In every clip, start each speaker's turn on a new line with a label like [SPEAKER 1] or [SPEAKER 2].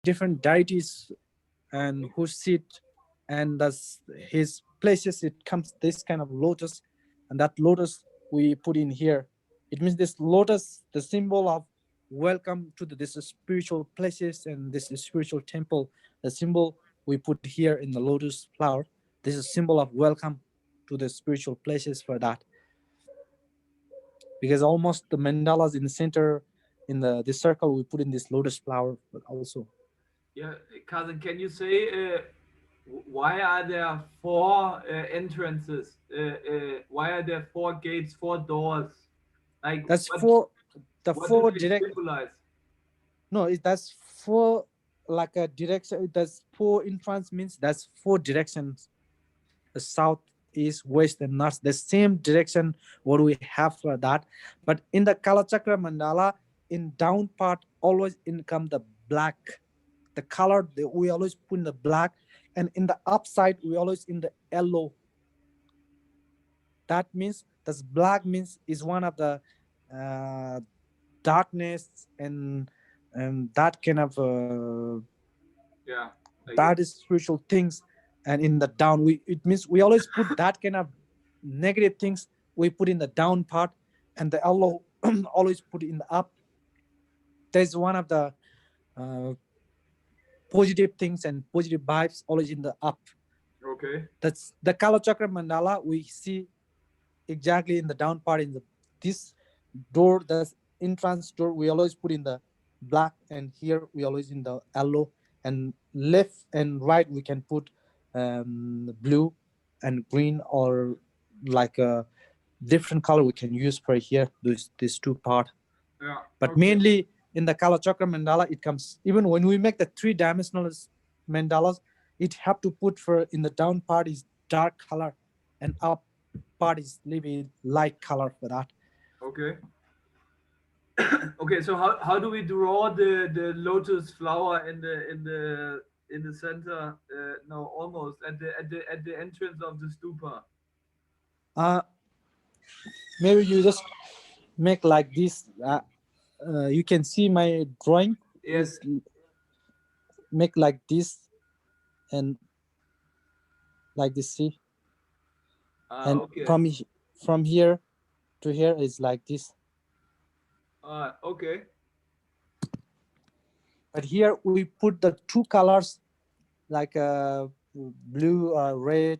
[SPEAKER 1] different deities and who sit, and that's his places. It comes this kind of lotus, and that lotus we put in here. It means this lotus, the symbol of welcome to this spiritual places and this spiritual temple. The symbol we put here in the lotus flower. This is a symbol of welcome to the spiritual places for that, because almost the mandalas in the center, in the this circle, we put in this lotus flower, but also.
[SPEAKER 2] Yeah, cousin, can you say why are there four entrances? Why are there four gates, four doors? Like
[SPEAKER 1] That's for the
[SPEAKER 2] what do
[SPEAKER 1] four
[SPEAKER 2] they
[SPEAKER 1] direct.
[SPEAKER 2] symbolize?
[SPEAKER 1] No, that's four, like a direction. That's four entrance means that's four directions: the south, east, west, and north. The same direction what we have for that. But in the Kalachakra mandala, in down part always in come the black, the color we always put in the black, and in the upside we always in the yellow. That means this black means is one of the uh, darkness, and that kind of
[SPEAKER 2] Yeah, I get.
[SPEAKER 1] that is spiritual things. And in the down, we it means we always put that kind of negative things we put in the down part, and the yellow always put in the up. There's one of the uh, positive things and positive vibes always in the up.
[SPEAKER 2] Okay.
[SPEAKER 1] That's the Kala Chakra mandala we see exactly in the down part. In the this door, the entrance door, we always put in the black, and here we always in the yellow, and left and right we can put blue and green, or like a different color we can use for here, these two part.
[SPEAKER 2] Yeah.
[SPEAKER 1] But
[SPEAKER 2] Okay.
[SPEAKER 1] mainly in the Kala Chakra mandala, it comes even when we make the three-dimensional mandalas, it have to put for in the down part is dark color, and up part is maybe light color for that.
[SPEAKER 2] Okay. Okay. So how do we draw the lotus flower in the center? No, almost at the entrance of the stupa.
[SPEAKER 1] Uh, Maybe you just make like this. You can see my drawing
[SPEAKER 2] Yes.
[SPEAKER 1] is make like this, and like this. See, and
[SPEAKER 2] Okay.
[SPEAKER 1] from here to here is like this.
[SPEAKER 2] Okay.
[SPEAKER 1] But here we put the two colors, like blue or red,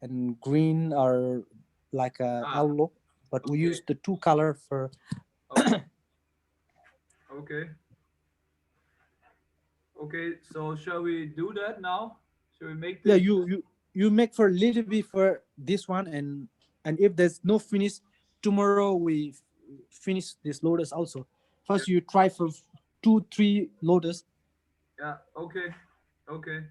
[SPEAKER 1] and green or like a
[SPEAKER 2] Ah.
[SPEAKER 1] yellow. But we
[SPEAKER 2] Okay.
[SPEAKER 1] use the two color for.
[SPEAKER 2] Okay. Okay. Okay. So shall we do that now? Shall we make
[SPEAKER 1] Yeah,
[SPEAKER 2] this?
[SPEAKER 1] you make for a little bit for this one, and if there's no finish, tomorrow we finish this lotus also.
[SPEAKER 2] Yeah.
[SPEAKER 1] First you try for 2 3 lotus.
[SPEAKER 2] Yeah. Okay. Okay.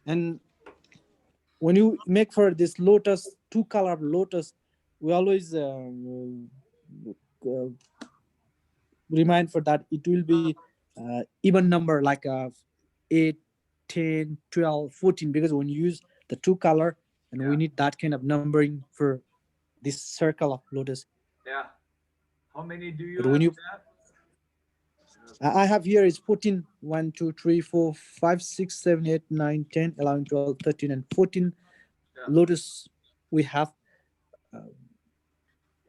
[SPEAKER 1] And when you make for this lotus, two color lotus, we always uh, remind for that it will be even number, like 8, 10, 12, 14, because when you use the two color, and we
[SPEAKER 2] Yeah.
[SPEAKER 1] need that kind of numbering for this circle of lotus.
[SPEAKER 2] Yeah. How many do you
[SPEAKER 1] But when
[SPEAKER 2] have
[SPEAKER 1] you
[SPEAKER 2] there?
[SPEAKER 1] I have here is 14, 1, 2, 3, 4, 5, 6, 7, 8, 9, 10, 11, 12, 13, and 14
[SPEAKER 2] Yeah.
[SPEAKER 1] lotus we have.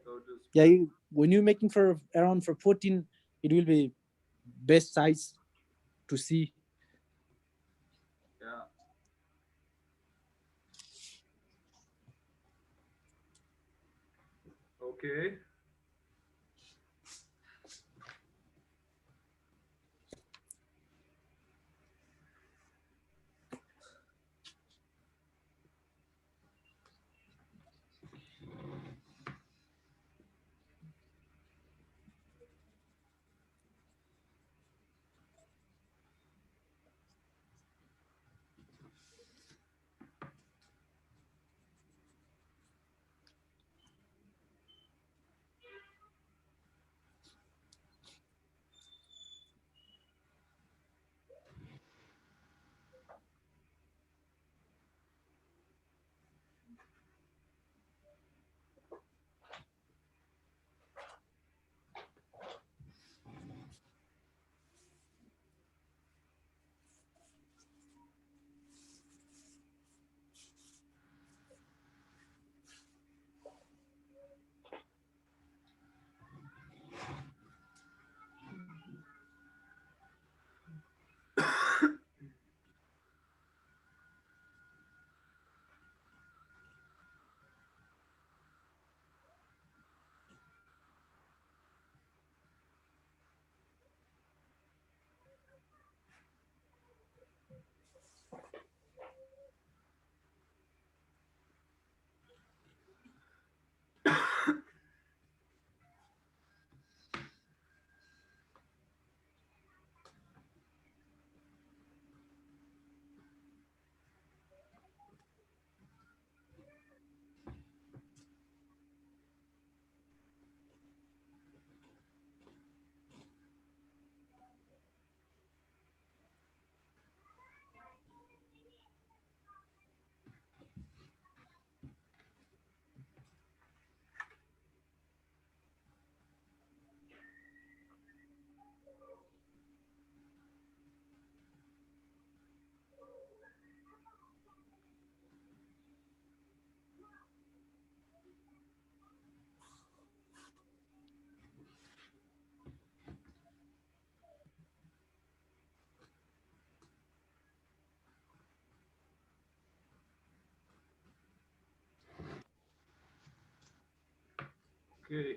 [SPEAKER 2] Lotus
[SPEAKER 1] Yeah,
[SPEAKER 2] plant.
[SPEAKER 1] when you're making for around for 14, it will be best size to see.
[SPEAKER 2] Yeah. Okay. Okay.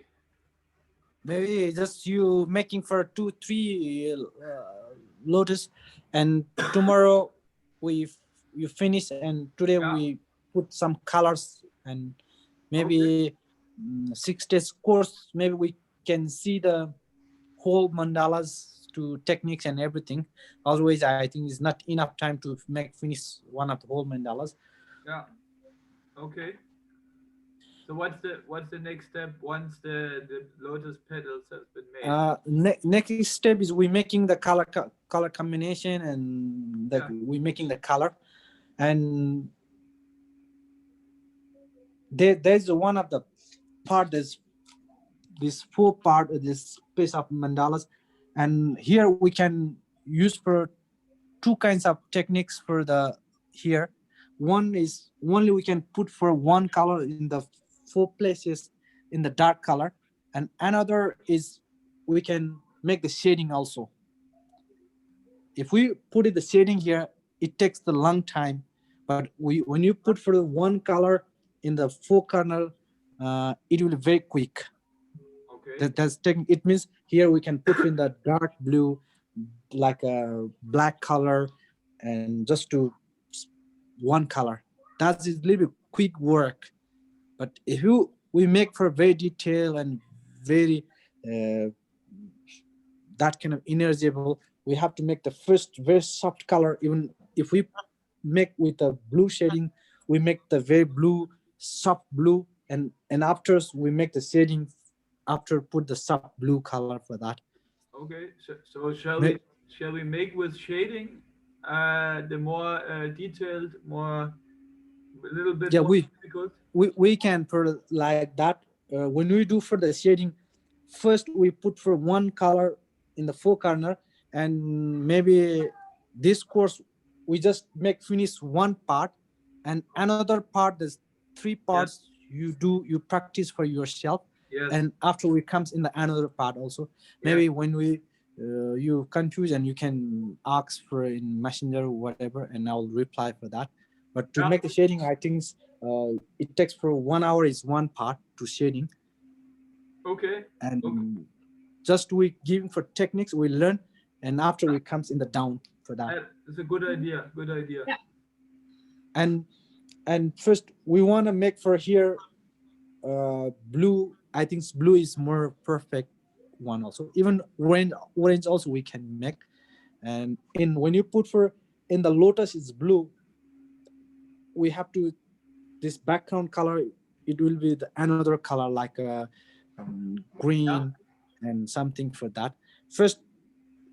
[SPEAKER 1] Maybe just you making for 2 3 lotus, and tomorrow we you finish, and today
[SPEAKER 2] Yeah.
[SPEAKER 1] we put some colors, and
[SPEAKER 2] Okay.
[SPEAKER 1] maybe 6 days course, maybe we can see the whole mandalas to techniques and everything. Always I think it's not enough time to make finish one of the whole mandalas.
[SPEAKER 2] Yeah. Okay. So what's the next step once the lotus petals has been made?
[SPEAKER 1] Next step is we making the color combination, and
[SPEAKER 2] Yeah.
[SPEAKER 1] we making the color. And there's one of the part, there's this full part of this piece of mandalas, and here we can use for two kinds of techniques for the here. One is only we can put for one color in the four places in the dark color, and another is we can make the shading also. If we put it the shading here, it takes the long time. But we when you put for the one color in the four corner, it will be very quick.
[SPEAKER 2] Okay.
[SPEAKER 1] That's taking, it means here we can put in the dark blue, like a black color, and just to one color. That's a little bit quick work. But if you we make for very detailed and very uh, that kind of energizable, we have to make the first very soft color. Even if we make with a blue shading, we make the very blue, soft blue, and after we make the shading, after put the soft blue color for that.
[SPEAKER 2] Okay. So shall
[SPEAKER 1] May-
[SPEAKER 2] we make with shading the more detailed, more a little bit
[SPEAKER 1] yeah,
[SPEAKER 2] more
[SPEAKER 1] we
[SPEAKER 2] difficult?
[SPEAKER 1] we can for like that. When we do for the shading, first we put for one color in the four corner, and maybe this course we just make finish one part, and another part, there's three
[SPEAKER 2] Yes.
[SPEAKER 1] parts you practice for yourself.
[SPEAKER 2] Yes.
[SPEAKER 1] And after we comes in the another part also.
[SPEAKER 2] Yes.
[SPEAKER 1] Maybe when we you confuse, and you can ask for in messenger or whatever, and I'll reply for that. But to
[SPEAKER 2] Yeah.
[SPEAKER 1] make the shading, I think it takes for 1 hour is one part to shading.
[SPEAKER 2] Okay. Okay.
[SPEAKER 1] And just we giving for techniques we learn, and after we comes in the down for that.
[SPEAKER 2] It's a good idea. Good idea.
[SPEAKER 1] and and first we want to make for here blue. I think blue is more perfect one also. Even orange also we can make. And in when you put for in the lotus is blue, we have to this background color, it will be the another color like a
[SPEAKER 2] Yeah.
[SPEAKER 1] green and something for that. First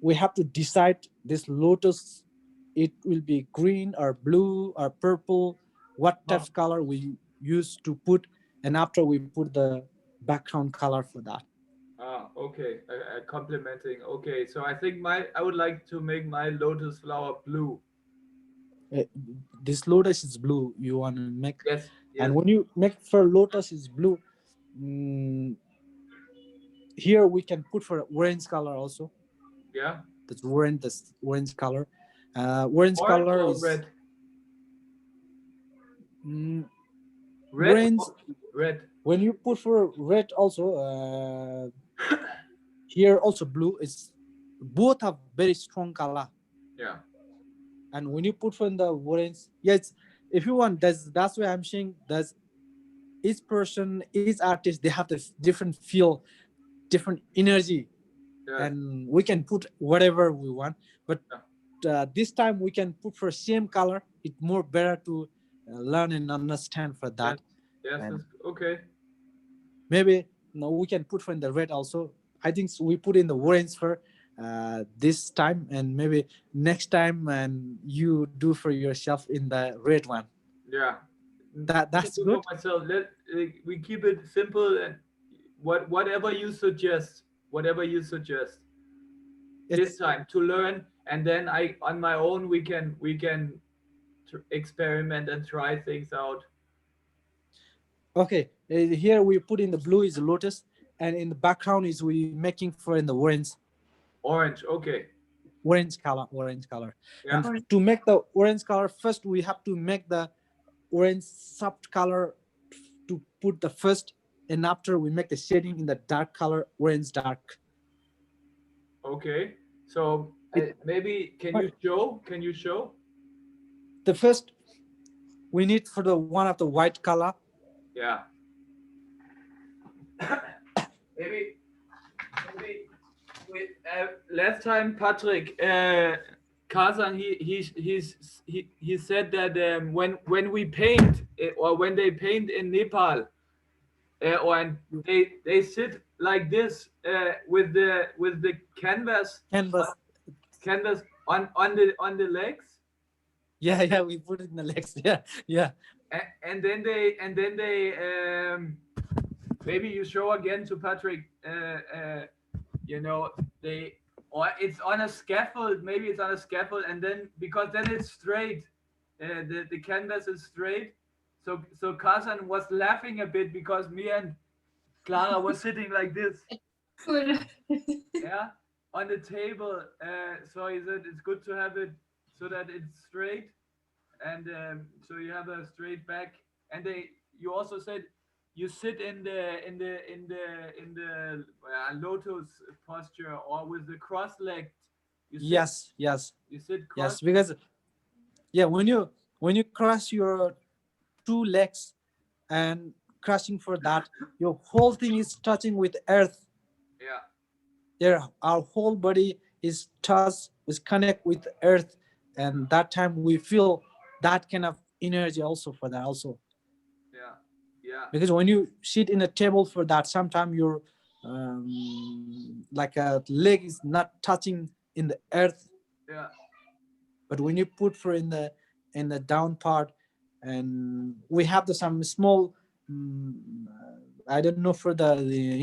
[SPEAKER 1] we have to decide this lotus, it will be green or blue or purple, what type
[SPEAKER 2] Oh.
[SPEAKER 1] of color we use to put, and after we put the background color for that.
[SPEAKER 2] Ah, okay. Complementing. Okay, so I would like to make my lotus flower blue.
[SPEAKER 1] Uh, this lotus is blue you want to make.
[SPEAKER 2] Yes,
[SPEAKER 1] And
[SPEAKER 2] yes,
[SPEAKER 1] when you make for lotus is blue, mm, here we can put for orange color also.
[SPEAKER 2] yeah.
[SPEAKER 1] That's orange, this orange color. Orange
[SPEAKER 2] Orange
[SPEAKER 1] color
[SPEAKER 2] or
[SPEAKER 1] is
[SPEAKER 2] red?
[SPEAKER 1] mm,
[SPEAKER 2] Red
[SPEAKER 1] orange.
[SPEAKER 2] or red?
[SPEAKER 1] When you put for red also, here also blue is, both have very strong color.
[SPEAKER 2] Yeah,
[SPEAKER 1] And when you put for in the orange, yes, if you want, that's why I'm saying that each person, each artist, they have the different feel, different energy,
[SPEAKER 2] yes,
[SPEAKER 1] and we can put whatever we want. But
[SPEAKER 2] yeah,
[SPEAKER 1] this time we can put for same color. It's more better to learn and understand for that.
[SPEAKER 2] yes, yes.
[SPEAKER 1] And
[SPEAKER 2] Okay,
[SPEAKER 1] maybe no, we can put for in the red also. I think we put in the orange for this time, and maybe next time, and you do for yourself in the red one.
[SPEAKER 2] yeah.
[SPEAKER 1] That's
[SPEAKER 2] I can do
[SPEAKER 1] good.
[SPEAKER 2] for myself. We keep it simple and whatever you suggest, whatever you suggest this
[SPEAKER 1] It's
[SPEAKER 2] time to learn, and then I on my own we can experiment and try things out.
[SPEAKER 1] okay. Here we put in the blue is the lotus, and in the background is we making for in the
[SPEAKER 2] Orange. Okay.
[SPEAKER 1] orange color. And
[SPEAKER 2] Yeah.
[SPEAKER 1] to make the orange color, first we have to make the orange soft color to put the first. and after we make the shading in the dark color, orange dark.
[SPEAKER 2] Okay. So
[SPEAKER 1] It
[SPEAKER 2] maybe can
[SPEAKER 1] but
[SPEAKER 2] you show? Can you show?
[SPEAKER 1] the first we need for the one of the white color.
[SPEAKER 2] Yeah. Maybe maybe we last time Patrick Kazan he said that when we paint or when they paint in Nepal or and they sit like this with the
[SPEAKER 1] Canvas.
[SPEAKER 2] canvas on the legs
[SPEAKER 1] Yeah, yeah, we put it in the legs. Yeah, yeah.
[SPEAKER 2] and then they maybe you show again to Patrick you know they or it's on a scaffold, maybe it's on a scaffold, and then because then it's straight, the canvas is straight. So Kazan was laughing a bit because me and Clara was sitting like this,
[SPEAKER 3] Cool.
[SPEAKER 2] yeah, on the table. So he said it's good to have it so that it's straight, and so you have a straight back. And they, you also said you sit in the lotus posture or with the cross-legged. You sit
[SPEAKER 1] Yes, yes,
[SPEAKER 2] you sit cross.
[SPEAKER 1] yes. Because yeah, when you cross your two legs and crushing for that, your whole thing is touching with earth.
[SPEAKER 2] Yeah,
[SPEAKER 1] There, our whole body is touch, is connect with earth, and that time we feel that kind of energy also for that also.
[SPEAKER 2] yeah, yeah,
[SPEAKER 1] Because when you sit in a table for that, sometimes your like a leg is not touching in the earth,
[SPEAKER 2] yeah,
[SPEAKER 1] but when you put for in the down part, and we have the some small I don't know for the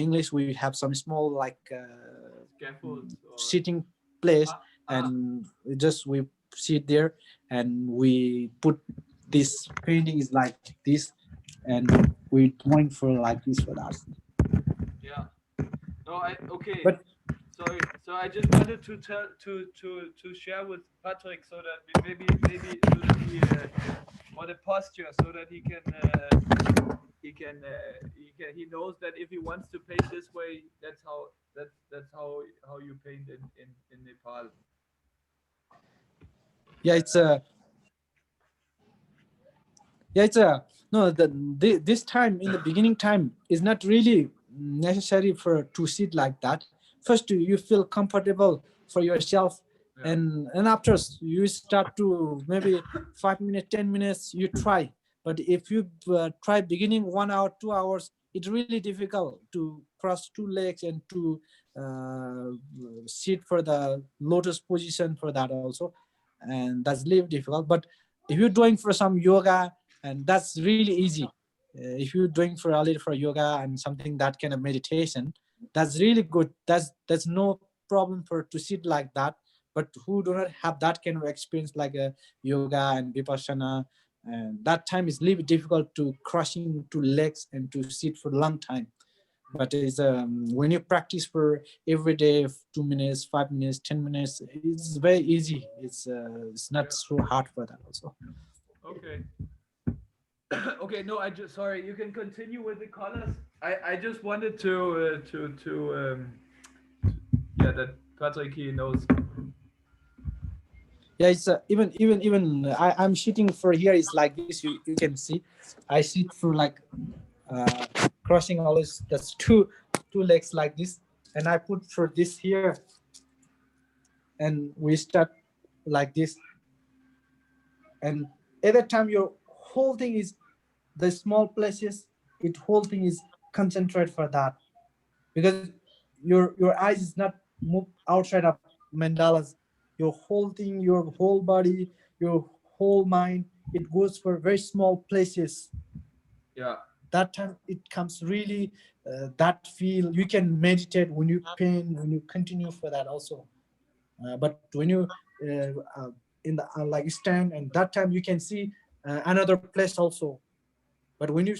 [SPEAKER 1] English, we have some small like
[SPEAKER 2] scaffolds or
[SPEAKER 1] sitting place,
[SPEAKER 2] ah, ah,
[SPEAKER 1] and we sit there, and we put this painting is like this, and we doing for like this for that.
[SPEAKER 2] yeah. No, I okay.
[SPEAKER 1] But
[SPEAKER 2] So I just wanted to tell to share with Patrick so that maybe so that he for the posture so that he knows that if he wants to paint this way, that's how you paint in Nepal.
[SPEAKER 1] yeah, it's a yeah, it's a no. This time in the beginning time is not really necessary for to sit like that. First, you feel comfortable for yourself,
[SPEAKER 2] Yeah,
[SPEAKER 1] and after you start to maybe 5 minutes, 10 minutes, you try. But if you try beginning 1 hour, 2 hours, it's really difficult to cross two legs and to uh, sit for the lotus position for that also, and that's really difficult. But if you're doing for some yoga, and that's really easy. If you're doing for a little for yoga and something that kind of meditation, that's really good. That's no problem for to sit like that. But who do not have that kind of experience like a yoga and vipassana, and that time is really difficult to crushing to legs and to sit for a long time. But it's when you practice for every day 2 minutes, 5 minutes, 10 minutes, it's very easy. It's not
[SPEAKER 2] yeah.
[SPEAKER 1] so hard for that also.
[SPEAKER 2] Okay. Okay, no, I just sorry. You can continue with the colors. I just wanted yeah, that Patrick he knows.
[SPEAKER 1] Yeah, it's even I'm shooting for here is like this. You can see I shoot for like uh crossing always that's two legs like this, and I put for this here, and we start like this, and every time your whole thing is the small places, it whole thing is concentrate for that, because your eyes is not move outside of mandalas. Your whole thing, your whole body, your whole mind, it goes for very small places.
[SPEAKER 2] Yeah,
[SPEAKER 1] That time it comes really that feel you can meditate when you pain, when you continue for that also. But when you in the like stand, and that time you can see another place also. But when you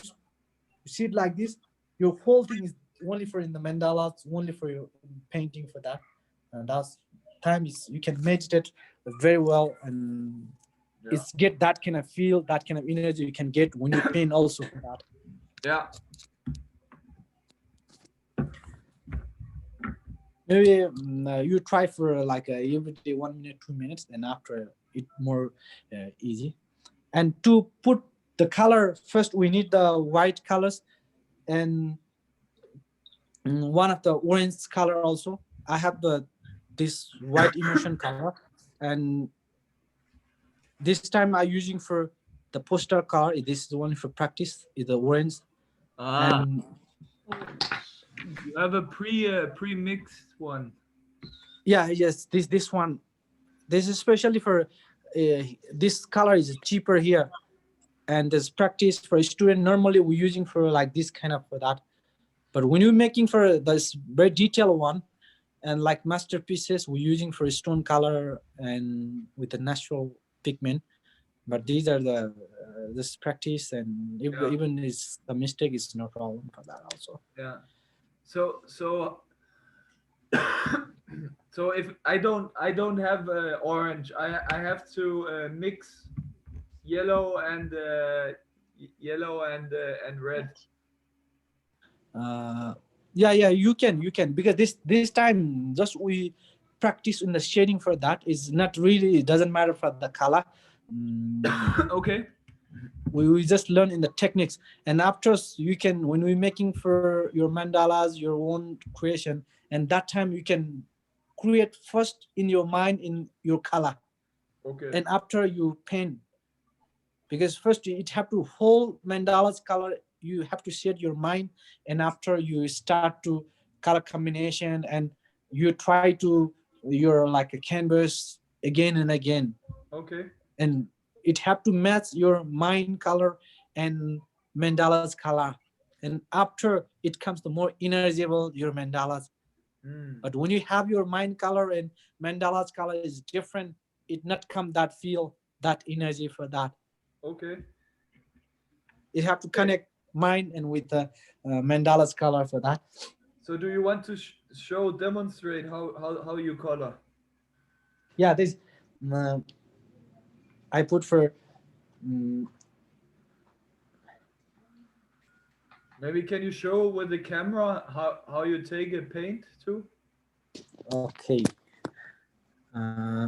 [SPEAKER 1] see it like this, your whole thing is only for in the mandalas, only for your painting for that. And that's time is you can meditate very well, and
[SPEAKER 2] yeah,
[SPEAKER 1] it's get that kind of feel, that kind of energy you can get when you paint also for that.
[SPEAKER 2] yeah.
[SPEAKER 1] maybe you try for like every day 1 minute 2 minutes, and after it more easy. And to put the color, first we need the white colors, and one of the orange color also. I have the this white immersion color, and this time I using for the poster color. This is the one for practice is the orange.
[SPEAKER 2] Ah,
[SPEAKER 1] And
[SPEAKER 2] you have a pre-mixed one.
[SPEAKER 1] yeah, yes, this one, this is especially for this color is cheaper here. And this practice for a student normally we're using for like this kind of for that. But when you're making for this very detailed one, and like masterpieces, we're using for stone color and with the natural pigment. But these are the this practice, and if,
[SPEAKER 2] Yeah,
[SPEAKER 1] even is a mistake, it's no problem for that also.
[SPEAKER 2] yeah. So so if I don't have orange, I have to mix yellow and and red.
[SPEAKER 1] uh yeah, you can because this time just we practice in the shading for that is not really, it doesn't matter for the color.
[SPEAKER 2] Okay.
[SPEAKER 1] We just learn in the techniques, and after you can when we're making for your mandalas your own creation, and that time you can create first in your mind in your color,
[SPEAKER 2] Okay.
[SPEAKER 1] and after you paint, because first it have to whole mandala's color, you have to set your mind, and after you start to color combination, and you try to your like a canvas again and again,
[SPEAKER 2] Okay.
[SPEAKER 1] and it have to match your mind color and mandala's color, and after it comes the more energizable your mandalas.
[SPEAKER 2] Hmm.
[SPEAKER 1] But when you have your mind color and mandala's color is different, it not come that feel that energy for that.
[SPEAKER 2] Okay.
[SPEAKER 1] You have to
[SPEAKER 2] Okay.
[SPEAKER 1] connect mind and with the mandala's color for that.
[SPEAKER 2] So do you want to show demonstrate how you color?
[SPEAKER 1] Yeah, this uh, I put for um,
[SPEAKER 2] Maybe can you show with the camera how you take a paint too?
[SPEAKER 1] okay. uh,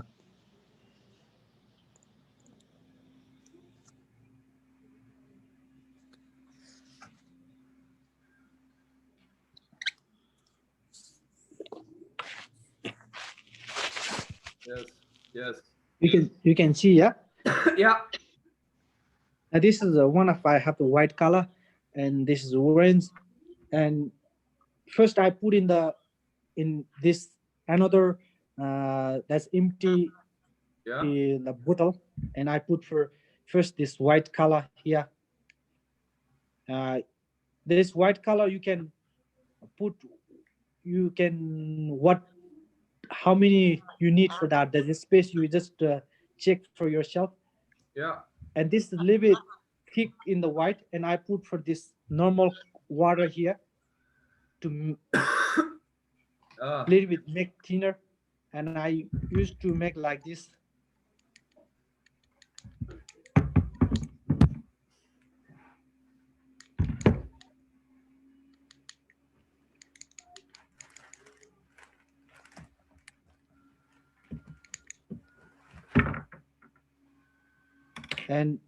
[SPEAKER 2] Yes. Yes.
[SPEAKER 1] you can see, yeah.
[SPEAKER 2] Yeah.
[SPEAKER 1] This is one of I have the white color, and this is orange. And first I put in this another that's empty
[SPEAKER 2] Yeah.
[SPEAKER 1] in the bottle, and I put for first this white color here. uh, this white color you can put, you can what how many you need for that. There's a space you just check for yourself.
[SPEAKER 2] Yeah.
[SPEAKER 1] And this is a little bit thick in the white, and I put for this normal water here to
[SPEAKER 2] Ah.
[SPEAKER 1] little bit make thinner, and I used to make like this. And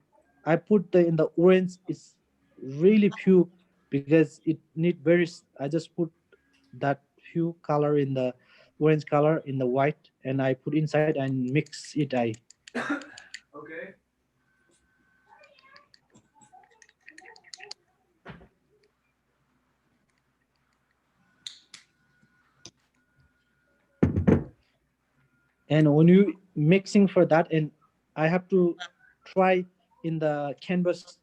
[SPEAKER 1] I put the in the orange, it's really few because it need very I just put that few color in the orange color in the white, and I put inside and mix it. I
[SPEAKER 2] Okay.
[SPEAKER 1] And when you mixing for that, and I have to try in the canvas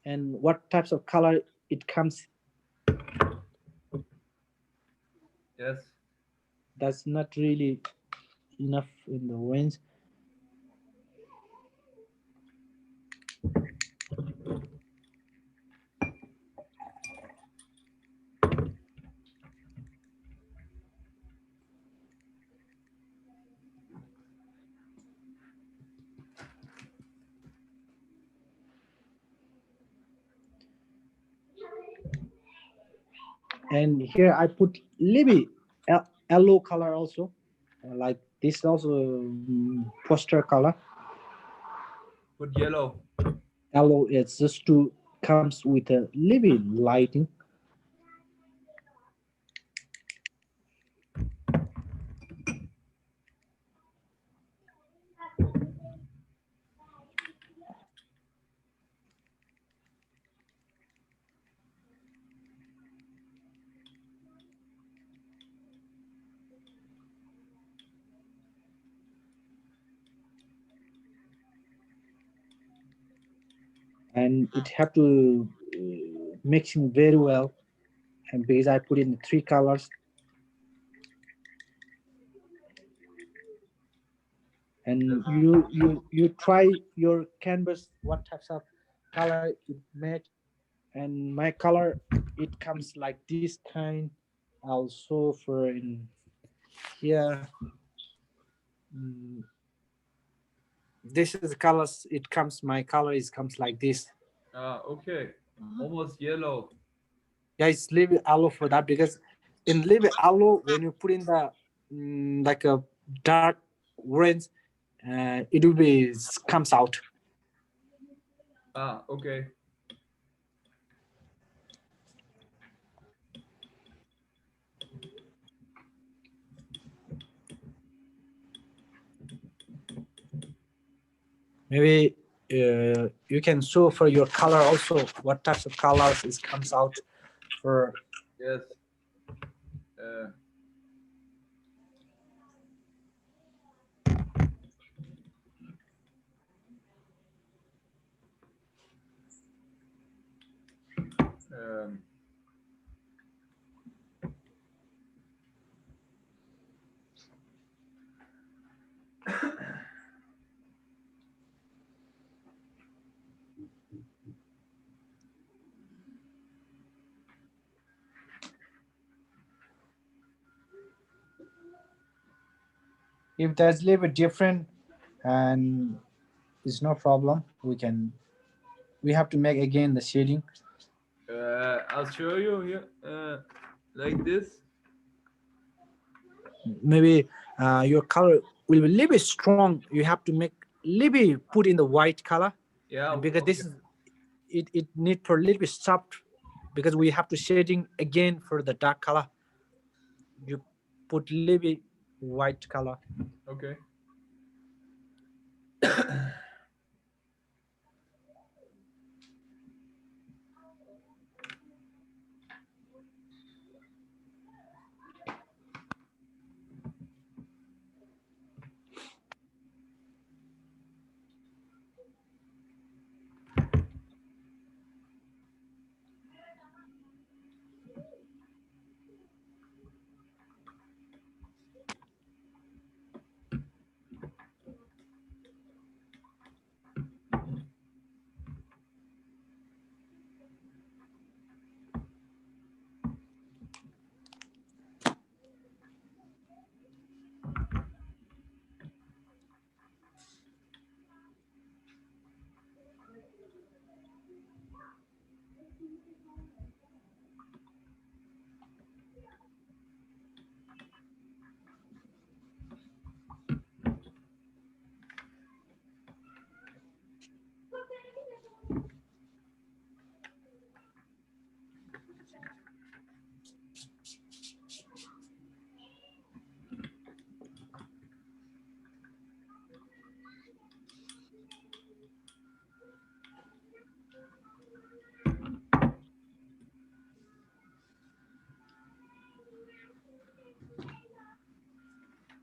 [SPEAKER 1] and what types of color it comes.
[SPEAKER 2] Yes.
[SPEAKER 1] That's not really enough in the orange. And here I put Libby yellow color also, like this also poster color.
[SPEAKER 2] Put yellow.
[SPEAKER 1] Yellow it's just to comes with a little bit lighting. And it have to mixing very well, and because I put in three colors, and
[SPEAKER 2] Yes.
[SPEAKER 1] you try your canvas what types of color it made, and my color it comes like this kind. Also for in here, mm, this is the colors it comes, my color is comes like this.
[SPEAKER 2] Okay. Almost yellow.
[SPEAKER 1] Yeah, it's little bit yellow for that, because in little bit yellow when you put in the like a dark orange, it will be comes out.
[SPEAKER 2] Okay.
[SPEAKER 1] Maybe you can show for your color also what types of colors is comes out for.
[SPEAKER 2] Yes. Uh, um,
[SPEAKER 1] If there's a little bit different, and it's no problem, we can, we have to make again the shading.
[SPEAKER 2] I'll show you here. Like this.
[SPEAKER 1] Maybe your color will be a little bit strong, you have to make little bit put in the white color,
[SPEAKER 2] Yeah.
[SPEAKER 1] and because
[SPEAKER 2] Okay.
[SPEAKER 1] this is it need for a little bit soft, because we have to shading again for the dark color, you put a little bit white color.
[SPEAKER 2] Okay.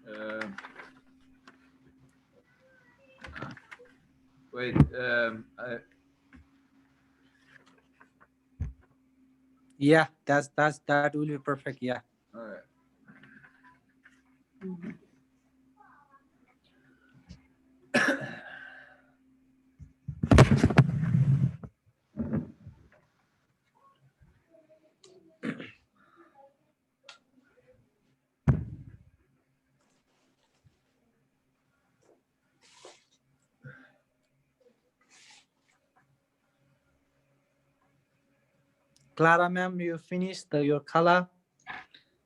[SPEAKER 2] Um, Wait.
[SPEAKER 1] Yeah, that will be perfect. Yeah.
[SPEAKER 2] All right.
[SPEAKER 1] Clara ma'am, you finished your color.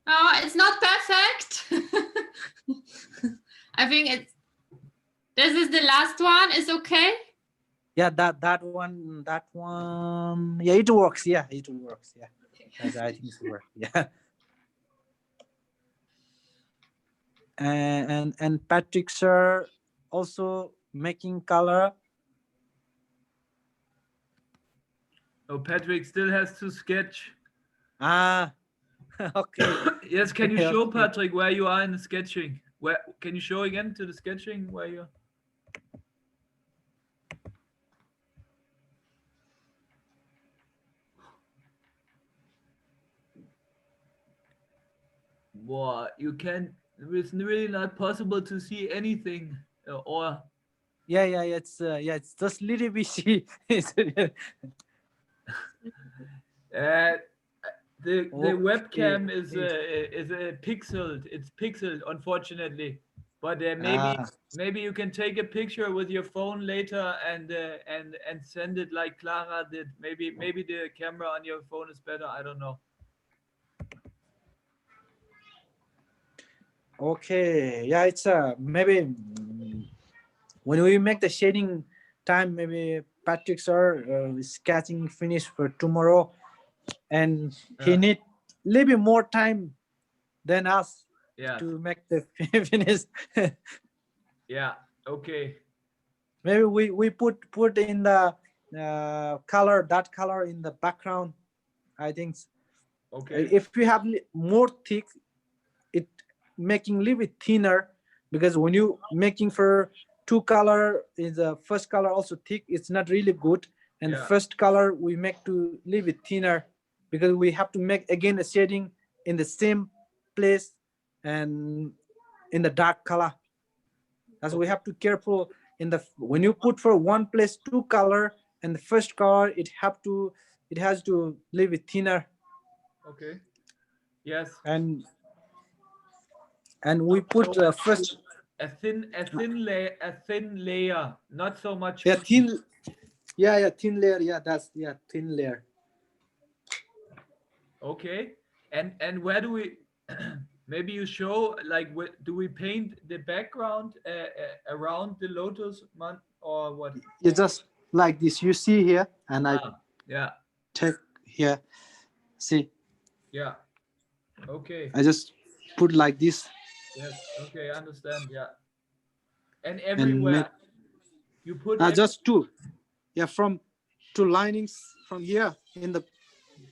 [SPEAKER 3] Oh, it's not perfect. I think it's this is the last one. Is okay.
[SPEAKER 1] Yeah, that one. Yeah, it works. Yeah, it works. Yeah, I think it's work. Yeah, and Patrick sir also making color.
[SPEAKER 2] Oh, Patrick still has to sketch.
[SPEAKER 1] Ah, okay,
[SPEAKER 2] Yes, can you
[SPEAKER 1] okay,
[SPEAKER 2] show
[SPEAKER 1] okay.
[SPEAKER 2] Patrick where you are in the sketching? Where can you show again to the sketching where you? What you can? It's really not possible to see anything. Or
[SPEAKER 1] Yeah. It's just little bit.
[SPEAKER 2] uh, the
[SPEAKER 1] Okay.
[SPEAKER 2] webcam is pixeled. It's pixeled, unfortunately. But
[SPEAKER 1] Ah,
[SPEAKER 2] maybe you can take a picture with your phone later and send it like Clara did. Maybe the camera on your phone is better. I don't know.
[SPEAKER 1] okay. Yeah, it's maybe when we make the shading time, maybe Patrick sir is sketching finish for tomorrow, and he
[SPEAKER 2] Yeah.
[SPEAKER 1] need little bit more time than us
[SPEAKER 2] Yes.
[SPEAKER 1] to make the finish.
[SPEAKER 2] Yeah. Okay.
[SPEAKER 1] Maybe we put in the color, that color in the background. I think
[SPEAKER 2] Okay.
[SPEAKER 1] if we have more thick, it making a little bit thinner, because when you making for two color is the first color also thick, it's not really good. And the
[SPEAKER 2] Yeah.
[SPEAKER 1] first color we make to a little bit thinner, because we have to make again a shading in the same place and in the dark color. That's we
[SPEAKER 2] Okay.
[SPEAKER 1] have to careful in the when you put for one place two color, and the first color it has to leave it thinner.
[SPEAKER 2] Okay. Yes.
[SPEAKER 1] And we
[SPEAKER 2] So
[SPEAKER 1] put first
[SPEAKER 2] a thin layer, not so much
[SPEAKER 1] yeah
[SPEAKER 2] clean.
[SPEAKER 1] thin. Yeah, thin layer. Yeah, that's yeah, thin layer.
[SPEAKER 2] Okay. And where do we maybe you show like do we paint the background around the lotus month or what?
[SPEAKER 1] It's just like this. You see here, and I
[SPEAKER 2] Ah, yeah.
[SPEAKER 1] take here. See,
[SPEAKER 2] Yeah. Okay.
[SPEAKER 1] I just put like this,
[SPEAKER 2] Yes. Okay, I understand. Yeah. And
[SPEAKER 1] and make
[SPEAKER 2] everywhere you put every
[SPEAKER 1] just two. Yeah, from two linings from here in the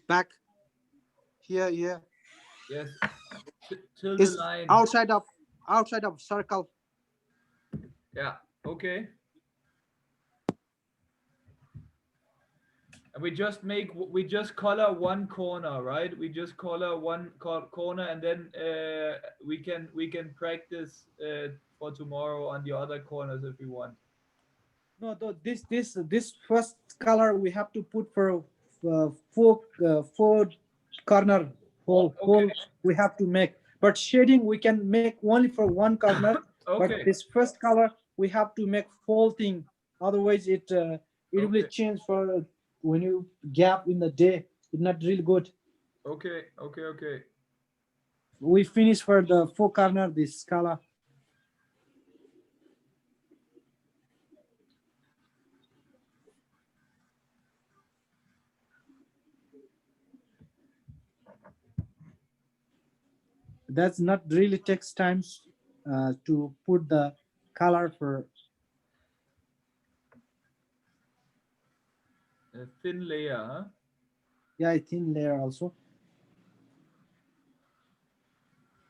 [SPEAKER 1] back. Here
[SPEAKER 2] yes till the
[SPEAKER 1] is
[SPEAKER 2] line.
[SPEAKER 1] outside of circle.
[SPEAKER 2] Yeah. Okay. And we just color one corner, right? We just color one corner, and then we can practice for tomorrow on the other corners if we want.
[SPEAKER 1] No, this first color we have to put for four corner
[SPEAKER 2] Oh, okay.
[SPEAKER 1] whole we have to make. But shading we can make only for one corner. But
[SPEAKER 2] Okay.
[SPEAKER 1] this first color we have to make whole thing. Otherwise, it will
[SPEAKER 2] Okay.
[SPEAKER 1] change for when you gap in the day. It's not really good.
[SPEAKER 2] Okay. Okay. Okay.
[SPEAKER 1] We finish for the four corner this color. That's not really takes times to put the color for.
[SPEAKER 2] A thin layer, huh?
[SPEAKER 1] Yeah, thin layer also.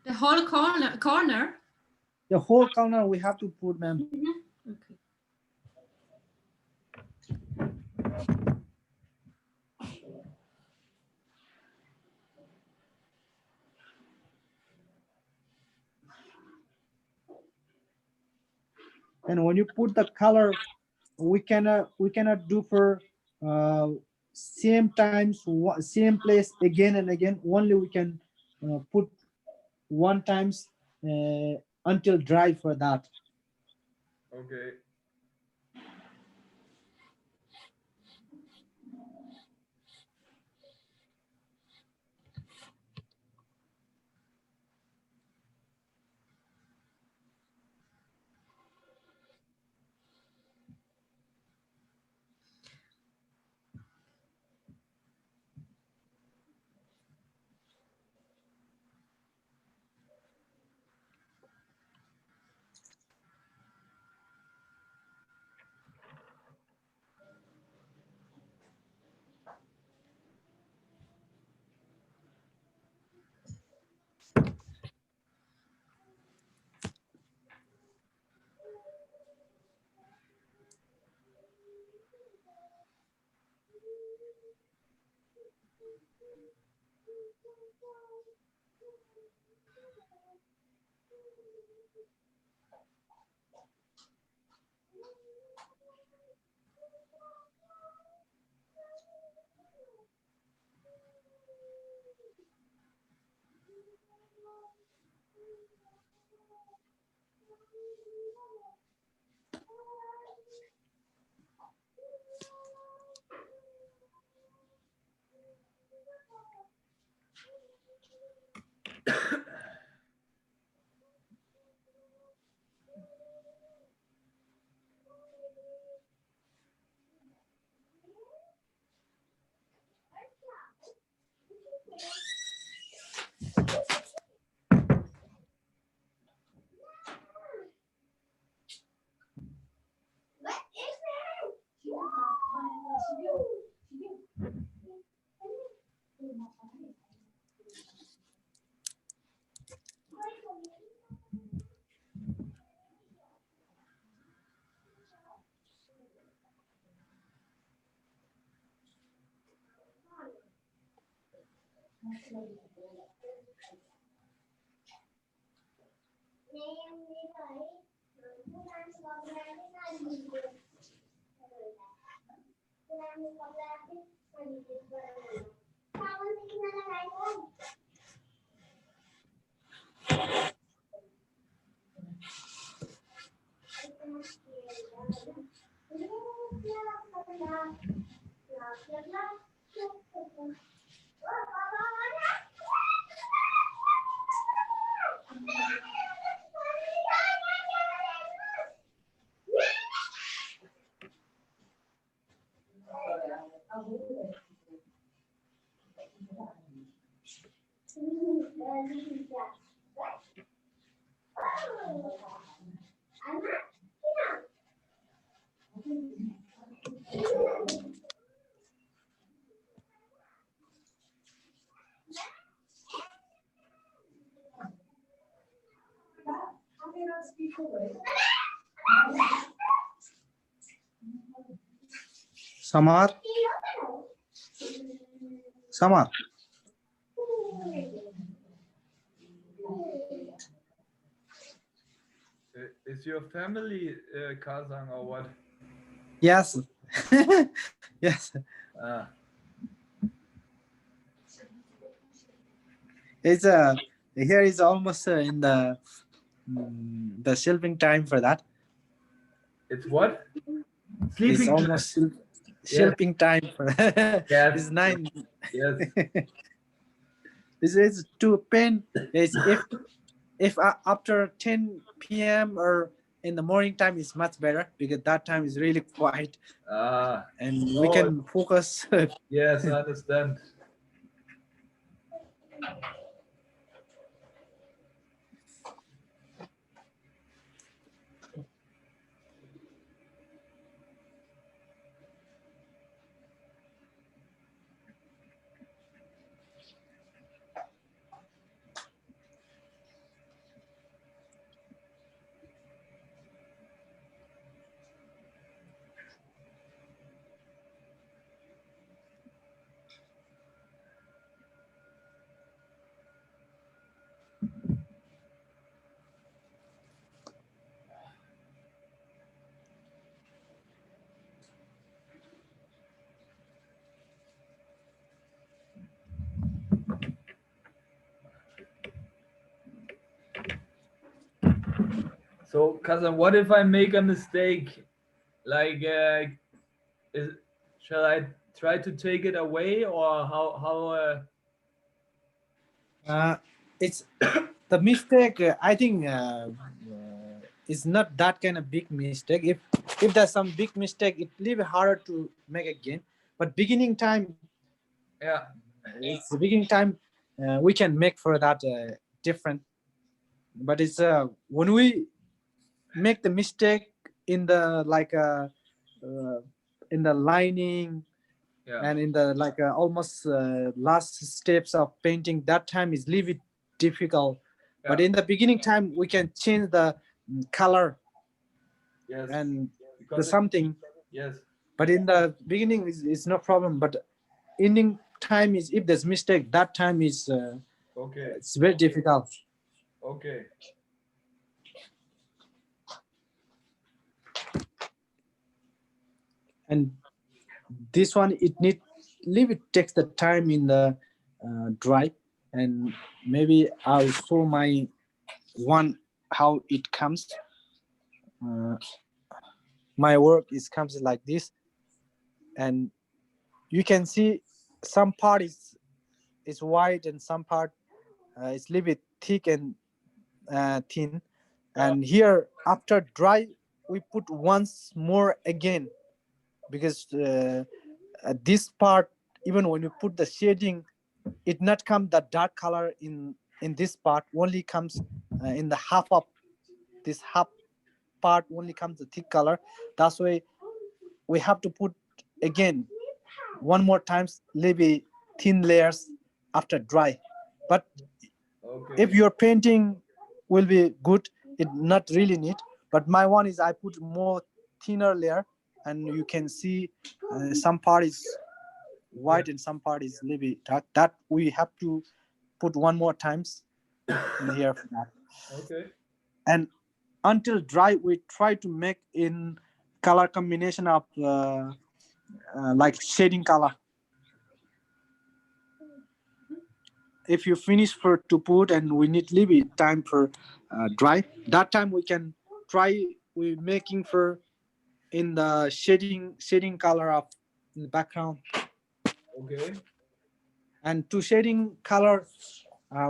[SPEAKER 3] The whole corner.
[SPEAKER 1] The whole corner we have to put, man.
[SPEAKER 3] Okay.
[SPEAKER 1] And when you put the color, we cannot do for uh, same times, same place again and again. Only we can put one times until dry for that.
[SPEAKER 2] Okay.
[SPEAKER 1] Samar, Samar.
[SPEAKER 2] Is your family Kazan or what?
[SPEAKER 1] Yes, yes.
[SPEAKER 2] Ah,
[SPEAKER 1] It's here is almost in the sleeping time for that.
[SPEAKER 2] it's what?
[SPEAKER 1] It's
[SPEAKER 2] Sleeping time.
[SPEAKER 1] almost
[SPEAKER 2] Yes,
[SPEAKER 1] sleeping time for
[SPEAKER 2] yes,
[SPEAKER 1] it's 9.
[SPEAKER 2] yes.
[SPEAKER 1] It's too pain. It's if after 10 p.m. or in the morning time is much better because that time is really quiet
[SPEAKER 2] Ah,
[SPEAKER 1] and we
[SPEAKER 2] oh,
[SPEAKER 1] can focus.
[SPEAKER 2] yes, I understand. So, Kazan, what if I make a mistake? Like, is, shall I try to take it away, or how?
[SPEAKER 1] uh, it's the mistake. I think it's not that kind of big mistake. If there's some big mistake, it little bit harder to make again. But beginning time,
[SPEAKER 2] Yeah,
[SPEAKER 1] it's the beginning time. We can make for that different. But it's when we make the mistake in the uh, in the lining
[SPEAKER 2] yeah,
[SPEAKER 1] and in the almost last steps of painting, that time is little bit difficult.
[SPEAKER 2] yeah.
[SPEAKER 1] But in the beginning time we can change the color
[SPEAKER 2] Yes,
[SPEAKER 1] and the
[SPEAKER 2] because
[SPEAKER 1] something.
[SPEAKER 2] yes,
[SPEAKER 1] But in the beginning it's no problem, but ending time is, if there's mistake, that time is
[SPEAKER 2] Okay.
[SPEAKER 1] it's very difficult.
[SPEAKER 2] Okay.
[SPEAKER 1] And this one, it need leave it takes the time in the dry. And maybe I'll show my one how it comes. uh, my work is comes like this, and you can see some part is white and some part is little bit thick and thin. And here after dry we put once more again, because this part, even when you put the shading, it not come the dark color in this part, only comes in the half of this half part, only comes the thick color. That's why we have to put again one more times, maybe thin layers after dry. But
[SPEAKER 2] Okay.
[SPEAKER 1] if your painting will be good, it not really need. But my one is I put more thinner layer, and you can see some part is white and some part is little bit dark. That we have to put one more times in here for that.
[SPEAKER 2] Okay.
[SPEAKER 1] And until dry we try to make in color combination of like shading color. If you finish for to put and we need little bit time for dry, that time we can try we making for in the shading color of in the background.
[SPEAKER 2] Okay.
[SPEAKER 1] And to shading color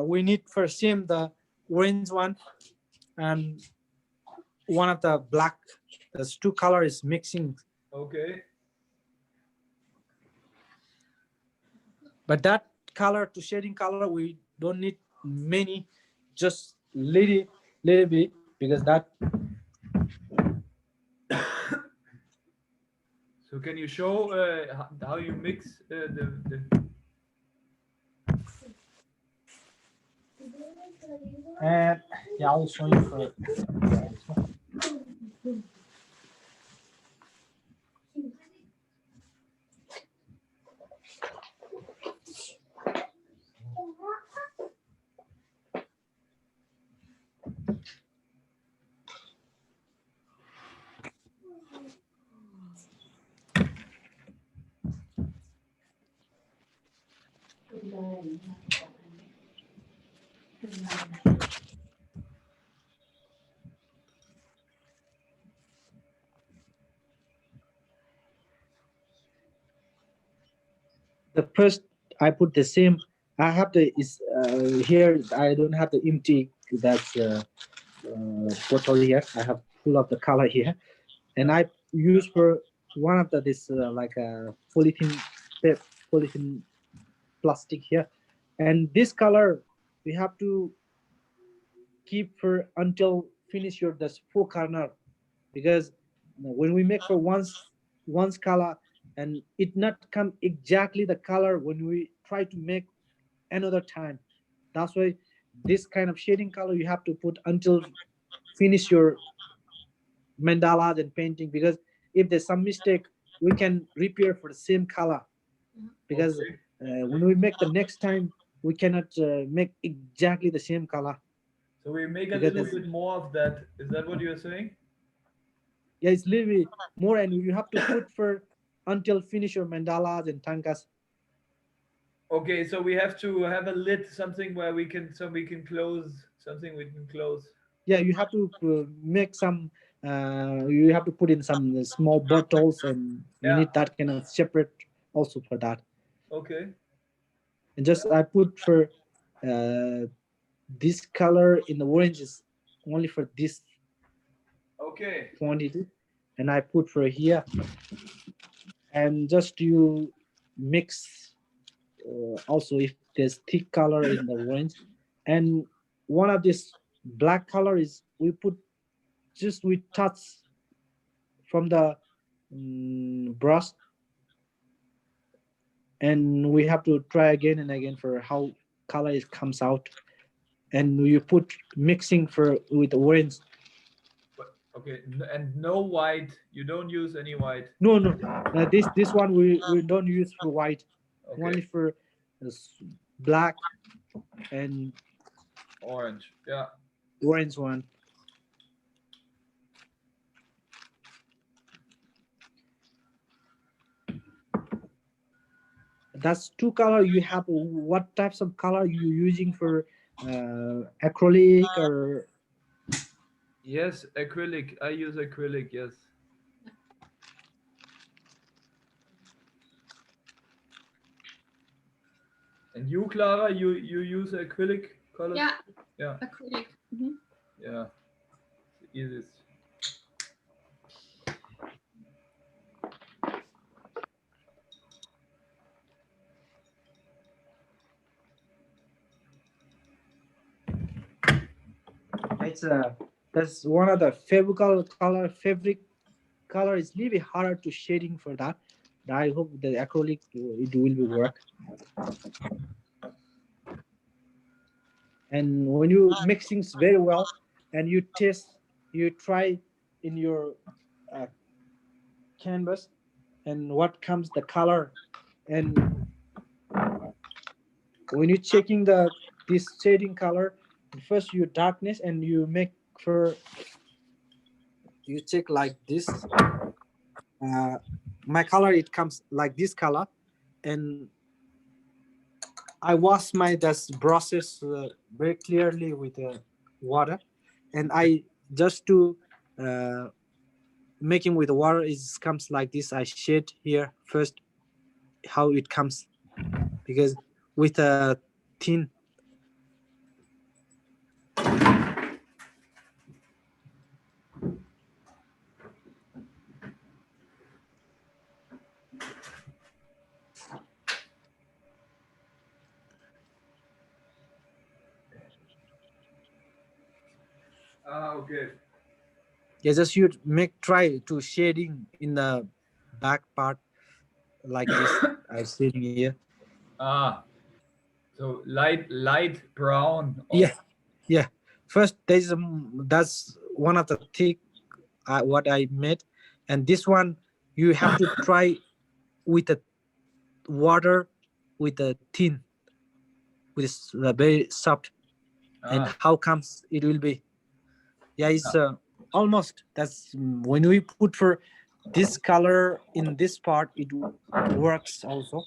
[SPEAKER 1] we need for same the orange one and one of the black. Those two color is mixing.
[SPEAKER 2] Okay.
[SPEAKER 1] But that color to shading color we don't need many, just little bit, because that.
[SPEAKER 2] So can you show how you mix the?
[SPEAKER 1] And yeah, I'll show you for the first. I put the same. I have the is here. I don't have the empty. That's bottle here. I have full of the color here, and I use for one of the this like a polythene plastic here, and this color we have to keep for until finish your this full corner, because when we make for once color and it not come exactly the color when we try to make another time. That's why this kind of shading color you have to put until finish your mandalas and painting, because if there's some mistake we can repair for the same color, because
[SPEAKER 2] Okay.
[SPEAKER 1] when we make the next time we cannot make exactly the same color,
[SPEAKER 2] So we make a
[SPEAKER 1] because
[SPEAKER 2] little
[SPEAKER 1] there's,
[SPEAKER 2] bit more of that. Is that what you're saying?
[SPEAKER 1] yeah, it's little bit more, and you have to put for until finish your mandalas and tankas.
[SPEAKER 2] Okay, so we have to have a lid, something where we can, so we can close something we can close.
[SPEAKER 1] Yeah, you have to make some you have to put in some small bottles, and you
[SPEAKER 2] Yeah.
[SPEAKER 1] need that kind of separate also for that.
[SPEAKER 2] Okay.
[SPEAKER 1] And just I put for uh, this color in the orange is only for this
[SPEAKER 2] Okay.
[SPEAKER 1] quantity, and I put for here, and just you mix also if there's thick color in the orange. And one of this black color is we put just we touch from the brush, and we have to try again and again for how color is comes out. And you put mixing for with orange.
[SPEAKER 2] But okay, and no white. You don't use any white.
[SPEAKER 1] No, this one we don't use for white.
[SPEAKER 2] Okay.
[SPEAKER 1] only for this black and
[SPEAKER 2] Orange. Yeah.
[SPEAKER 1] orange one. That's two color. You have what types of color you using for acrylic or
[SPEAKER 2] Yes, acrylic. I use acrylic. Yes. And you, Clara, you use acrylic colors?
[SPEAKER 3] Yeah,
[SPEAKER 2] Yeah.
[SPEAKER 3] acrylic. Mhm.
[SPEAKER 2] Yeah. Easiest.
[SPEAKER 1] it's a that's one of the fabric color is little bit harder to shading for that. But I hope the acrylic it will be work. And when you mix things very well and you test, you try in your uh, canvas and what comes the color. And when you're checking the this shading color, first you darkness and you make for you check like this. uh, my color it comes like this color, and I wash my this brushes very clearly with water, and I just to uh, making with water is comes like this. I shade here first how it comes, because with a thin.
[SPEAKER 2] Ah, okay.
[SPEAKER 1] Yeah, just you make try to shading in the back part like this. I shading here.
[SPEAKER 2] Ah, so light brown
[SPEAKER 1] Yeah,
[SPEAKER 2] or
[SPEAKER 1] yeah. First, that's one of the thick what I made, and this one you have to try with the water with the thin with very soft, and
[SPEAKER 2] ah,
[SPEAKER 1] how comes it will be. Yeah, it's
[SPEAKER 2] ah,
[SPEAKER 1] almost that's when we put for this color in this part it works also,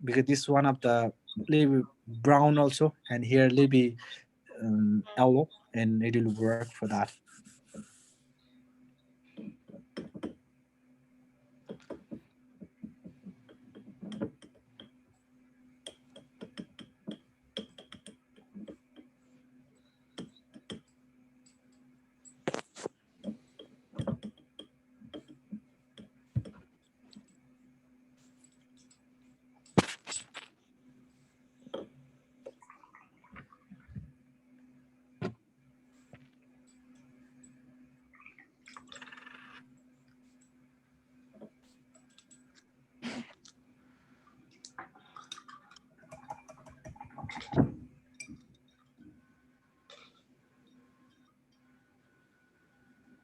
[SPEAKER 1] because this one of the little bit brown also, and here a little bit yellow, and it will work for that.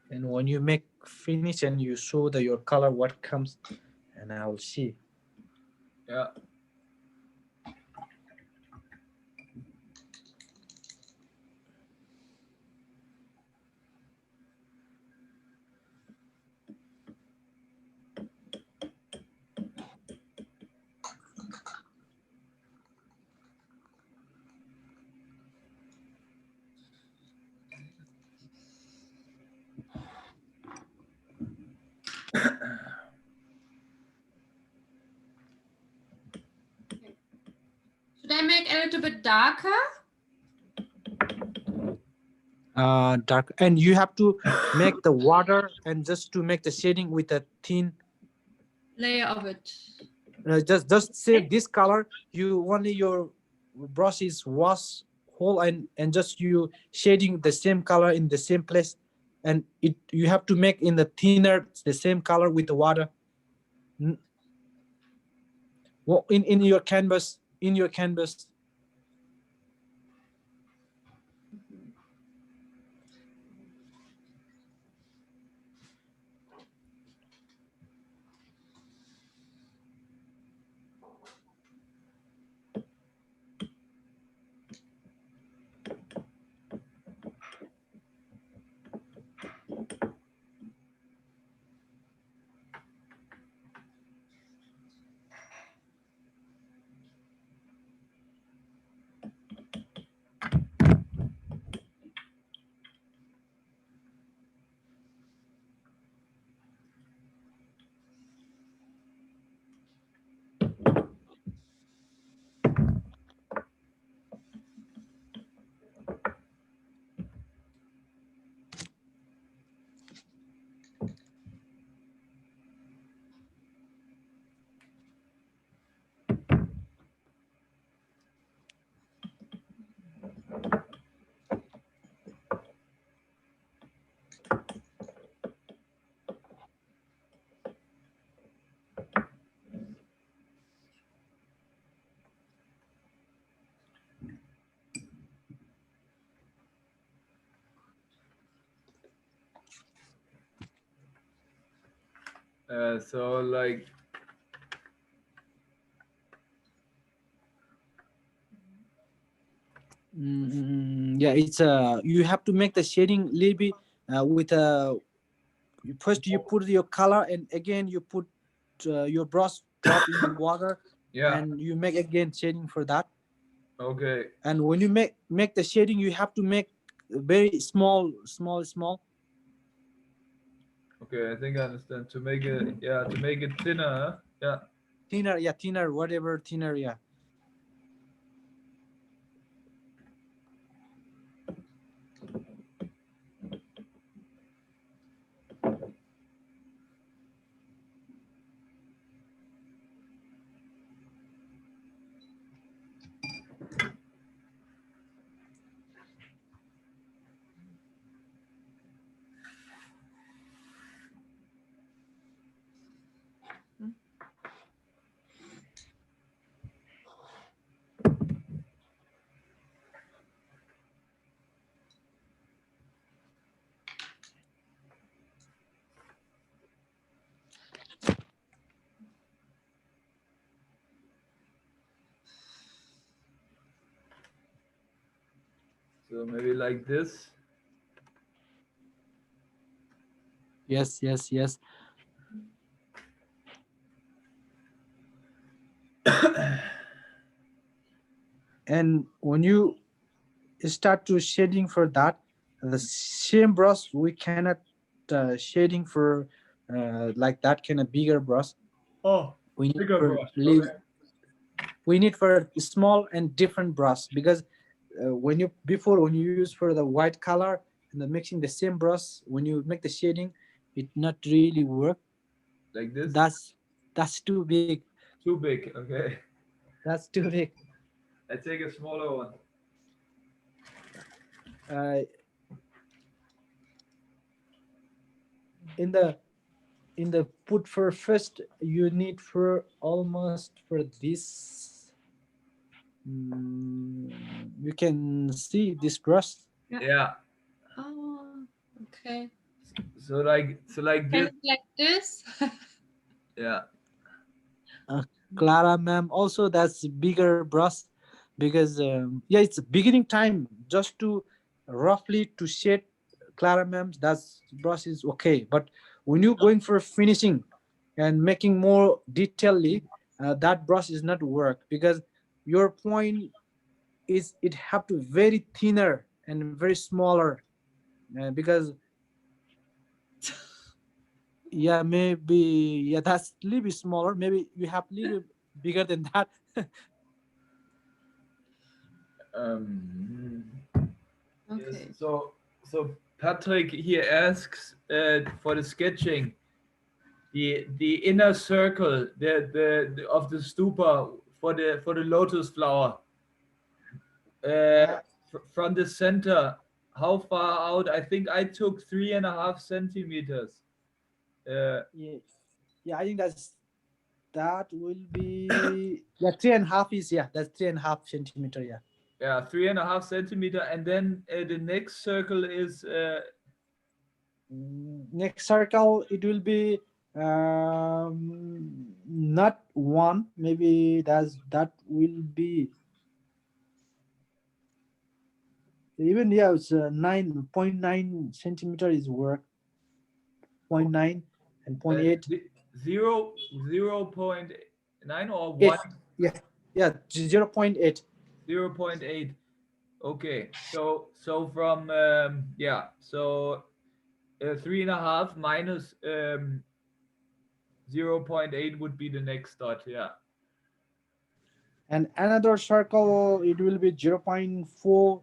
[SPEAKER 1] And when you make finish and you show the your color what comes, and I will see.
[SPEAKER 2] yeah.
[SPEAKER 3] Should I make a little bit darker?
[SPEAKER 1] Dark, and you have to make the water and just to make the shading with a thin
[SPEAKER 3] Layer of it.
[SPEAKER 1] just say this color you only your brush is wash whole, and just you shading the same color in the same place, and it you have to make in the thinner the same color with the water. N- in your canvas, in your canvas.
[SPEAKER 2] So like
[SPEAKER 1] Yeah, it's you have to make the shading little bit with first you put your color and again you put your brush drop in the water
[SPEAKER 2] yeah,
[SPEAKER 1] and you make again shading for that.
[SPEAKER 2] okay,
[SPEAKER 1] And when you make the shading, you have to make very small.
[SPEAKER 2] okay. I think I understand. To make it, yeah, to make it thinner. Huh? Yeah.
[SPEAKER 1] Thinner, yeah, thinner, whatever, thinner, yeah.
[SPEAKER 2] So maybe like this.
[SPEAKER 1] Yes. And when you start to shading for that, the same brush we cannot shading for like that kind of bigger brush.
[SPEAKER 2] Oh,
[SPEAKER 1] We need
[SPEAKER 2] bigger
[SPEAKER 1] for
[SPEAKER 2] brush.
[SPEAKER 1] leave.
[SPEAKER 2] Okay.
[SPEAKER 1] We need for a small and different brush because when you before when you use for the white color and the mixing the same brush when you make the shading, it not really work.
[SPEAKER 2] Like this.
[SPEAKER 1] That's too big.
[SPEAKER 2] Too big. Okay.
[SPEAKER 1] That's too big.
[SPEAKER 2] I take a smaller one.
[SPEAKER 1] Uh, in the in the put for first you need for almost for this. You can see this brush.
[SPEAKER 2] Yeah.
[SPEAKER 3] Oh, okay.
[SPEAKER 2] So like
[SPEAKER 3] Can
[SPEAKER 2] this.
[SPEAKER 3] it like this?
[SPEAKER 2] Yeah.
[SPEAKER 1] uh, Clara ma'am also that's bigger brush because yeah it's beginning time just to roughly to shade Clara ma'am that's brush is okay, but when you going for finishing and making more detailedly, that brush is not work because your point is it have to very thinner and very smaller because yeah maybe yeah that's a little bit smaller, maybe you have a little bit bigger than that.
[SPEAKER 2] Um. Yes.
[SPEAKER 3] Okay.
[SPEAKER 2] So Patrick here asks for the sketching the inner circle the of the stupa for the lotus flower uh,
[SPEAKER 1] uh,
[SPEAKER 2] from the center. How far out? I think I took 3.5 centimeters. Uh,
[SPEAKER 1] yeah, yeah, I think that will be yeah 3.5 is yeah that's 3.5 centimeter, yeah.
[SPEAKER 2] yeah, 3.5 centimeter, and then the next circle is
[SPEAKER 1] Next circle it will be not one, maybe that will be even yeah it's 9.9 centimeter is work, point
[SPEAKER 2] okay,
[SPEAKER 1] 9 and point 8.
[SPEAKER 2] zero 0.9 or one.
[SPEAKER 1] 8, yeah, yeah, 0.8.
[SPEAKER 2] 0.8. Okay, so from yeah, so 3.5 minus 0.8 would be the next dot. Yeah,
[SPEAKER 1] And another circle it will be 0.4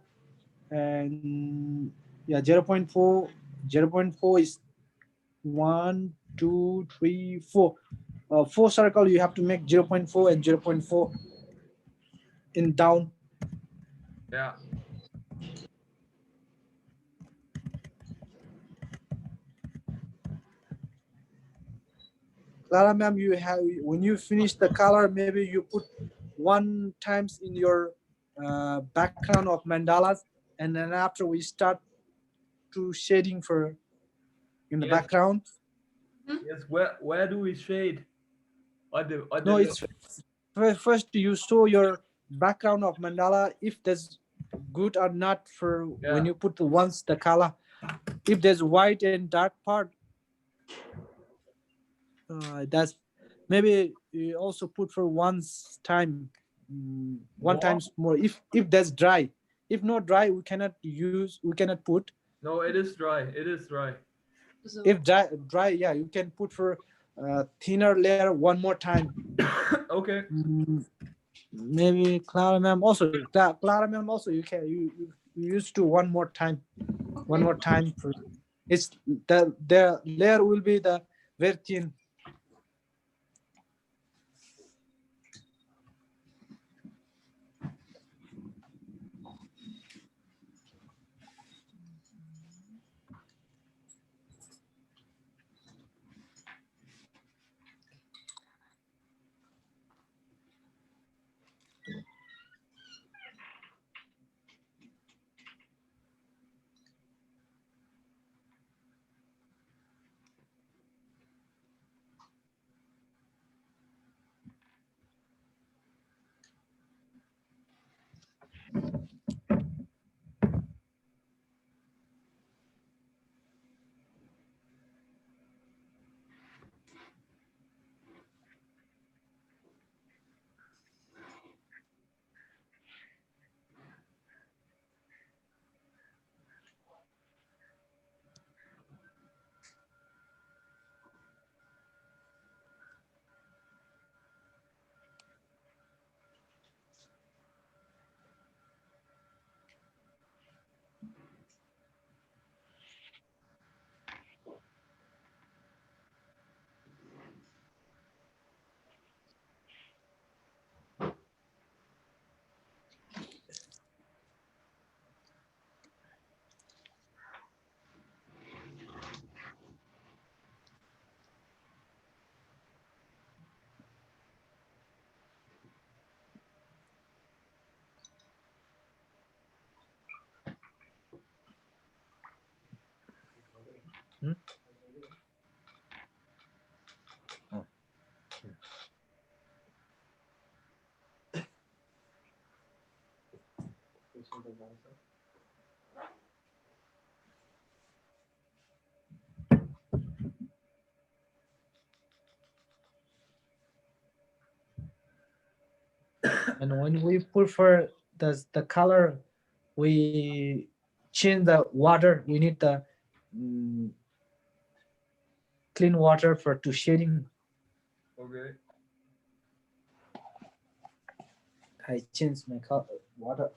[SPEAKER 1] and yeah 0.4. 0.4 is 1 2 3 4, four circle you have to make 0.4 and 0.4 in down.
[SPEAKER 2] yeah,
[SPEAKER 1] Clara ma'am, you have when you finish the color maybe you put one times in your background of mandalas and then after we start to shading for in the
[SPEAKER 2] yes,
[SPEAKER 1] background.
[SPEAKER 3] Mhm.
[SPEAKER 2] Yes, where do we shade on the
[SPEAKER 1] No, it's first you show your background of mandala if there's good or not for when
[SPEAKER 2] yeah.
[SPEAKER 1] you put the once the color. If there's white and dark part, that's maybe you also put for once time, one
[SPEAKER 2] More?
[SPEAKER 1] times more. If that's dry, if not dry, we cannot put.
[SPEAKER 2] No, it is dry. It is dry.
[SPEAKER 1] If dry, yeah, you can put for thinner layer one more time.
[SPEAKER 2] Okay.
[SPEAKER 1] Mm, maybe claramem also. Claramem also you can you used to one more time, one
[SPEAKER 3] Okay.
[SPEAKER 1] more time for it's the layer will be the very thin. Hmm? Oh. And when we put for the color, we change the water. We need the mm, clean water for to shading.
[SPEAKER 2] Okay.
[SPEAKER 1] I change my color water.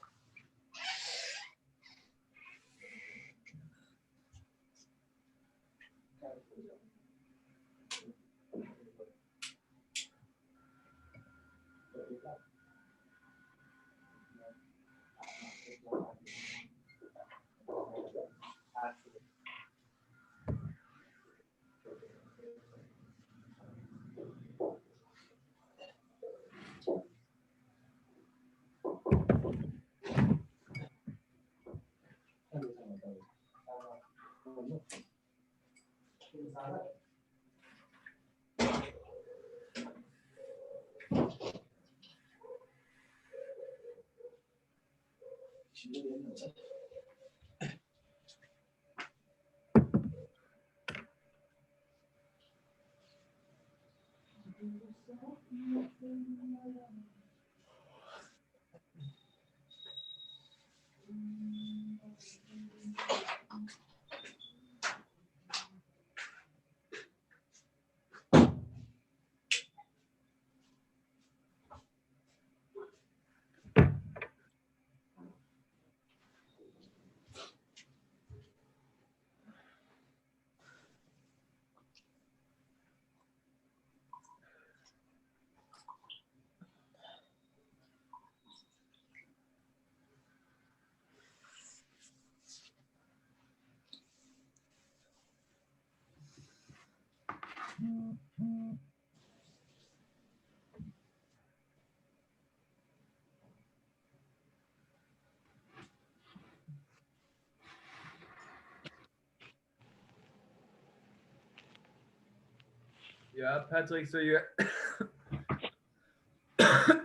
[SPEAKER 2] Yeah, Patrick. So you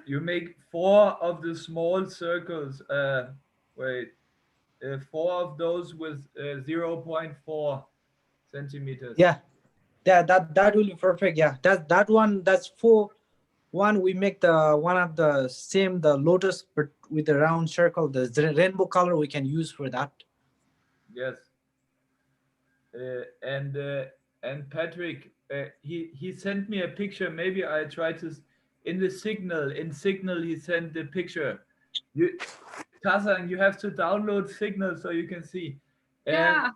[SPEAKER 2] you make four of the small circles. Wait, four of those with 0.4 centimeters.
[SPEAKER 1] Yeah, that will be perfect. Yeah, that one, that's four. One we make the one of the same, the lotus, but with the round circle, the rainbow color we can use for that.
[SPEAKER 2] Yes. Uh, and Patrick, he sent me a picture. Maybe I try to in the signal. In signal, he sent the picture. You, Kazan, you have to download signal so you can see. Um,
[SPEAKER 3] Yeah.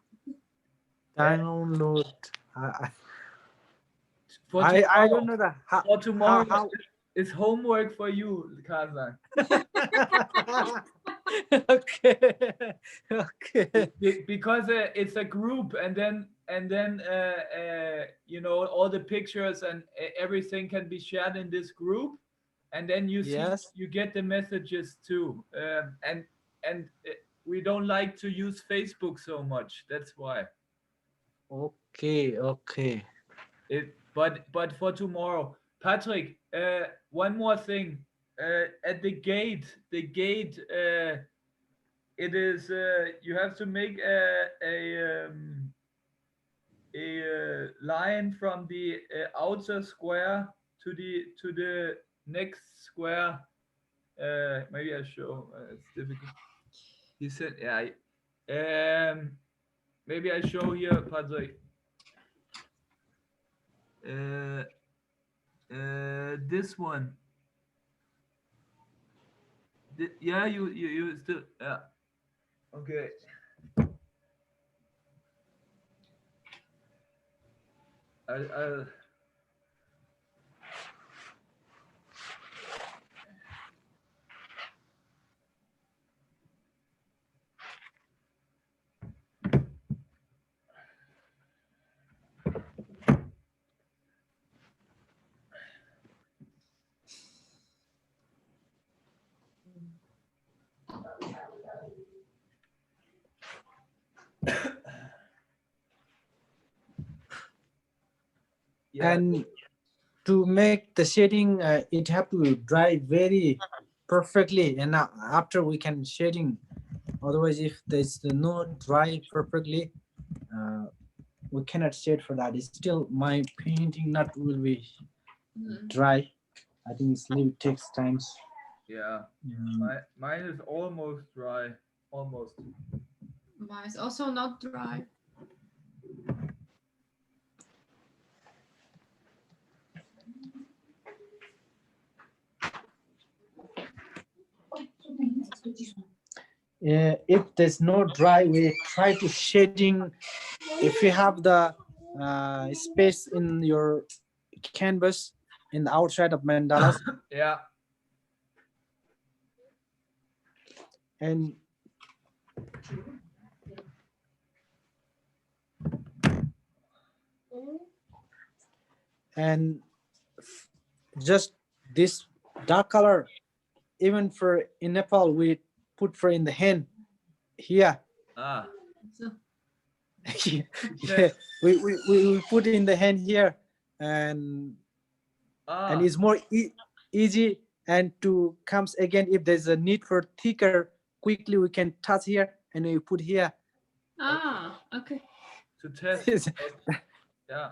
[SPEAKER 2] uh,
[SPEAKER 1] Download.
[SPEAKER 2] for
[SPEAKER 1] I don't
[SPEAKER 2] tomorrow,
[SPEAKER 1] know that
[SPEAKER 2] for tomorrow
[SPEAKER 1] how.
[SPEAKER 2] is homework for you, Kazan.
[SPEAKER 1] Okay. Okay.
[SPEAKER 2] Because it's a group, and then you know, all the pictures and everything can be shared in this group, and then you see,
[SPEAKER 1] Yes.
[SPEAKER 2] you get the messages too. And we don't like to use Facebook so much. That's why
[SPEAKER 1] Okay. Okay.
[SPEAKER 2] it. But for tomorrow, Patrick, one more thing. At the gate. It is you have to make a line from the outer square to the next square. Maybe I show. It's difficult. He said, yeah. Maybe I show here, Patrick. Uh, this one. Yeah, you still. Yeah. Okay. I yeah.
[SPEAKER 1] And to make the shading, it have to dry very perfectly, and after we can shading. Otherwise, if there's no dry perfectly, uh, we cannot shade for that. It's still my painting not will be
[SPEAKER 3] Mm.
[SPEAKER 1] dry. I think it's little takes times.
[SPEAKER 2] Yeah.
[SPEAKER 1] Mm.
[SPEAKER 2] Mine is almost dry. Almost.
[SPEAKER 3] Mine is also not dry.
[SPEAKER 1] If there's no dry, we try to shading. If you have the space in your canvas in the outside of mandalas,
[SPEAKER 2] Yeah.
[SPEAKER 1] and and just this dark color, even for in Nepal we put for in the hand here.
[SPEAKER 2] Ah.
[SPEAKER 3] So,
[SPEAKER 1] Yeah, we put in the hand here, and
[SPEAKER 2] Ah.
[SPEAKER 1] it's more easy, and to comes again if there's a need for thicker, quickly we can touch here and we put here.
[SPEAKER 3] okay.
[SPEAKER 2] To test. Yeah.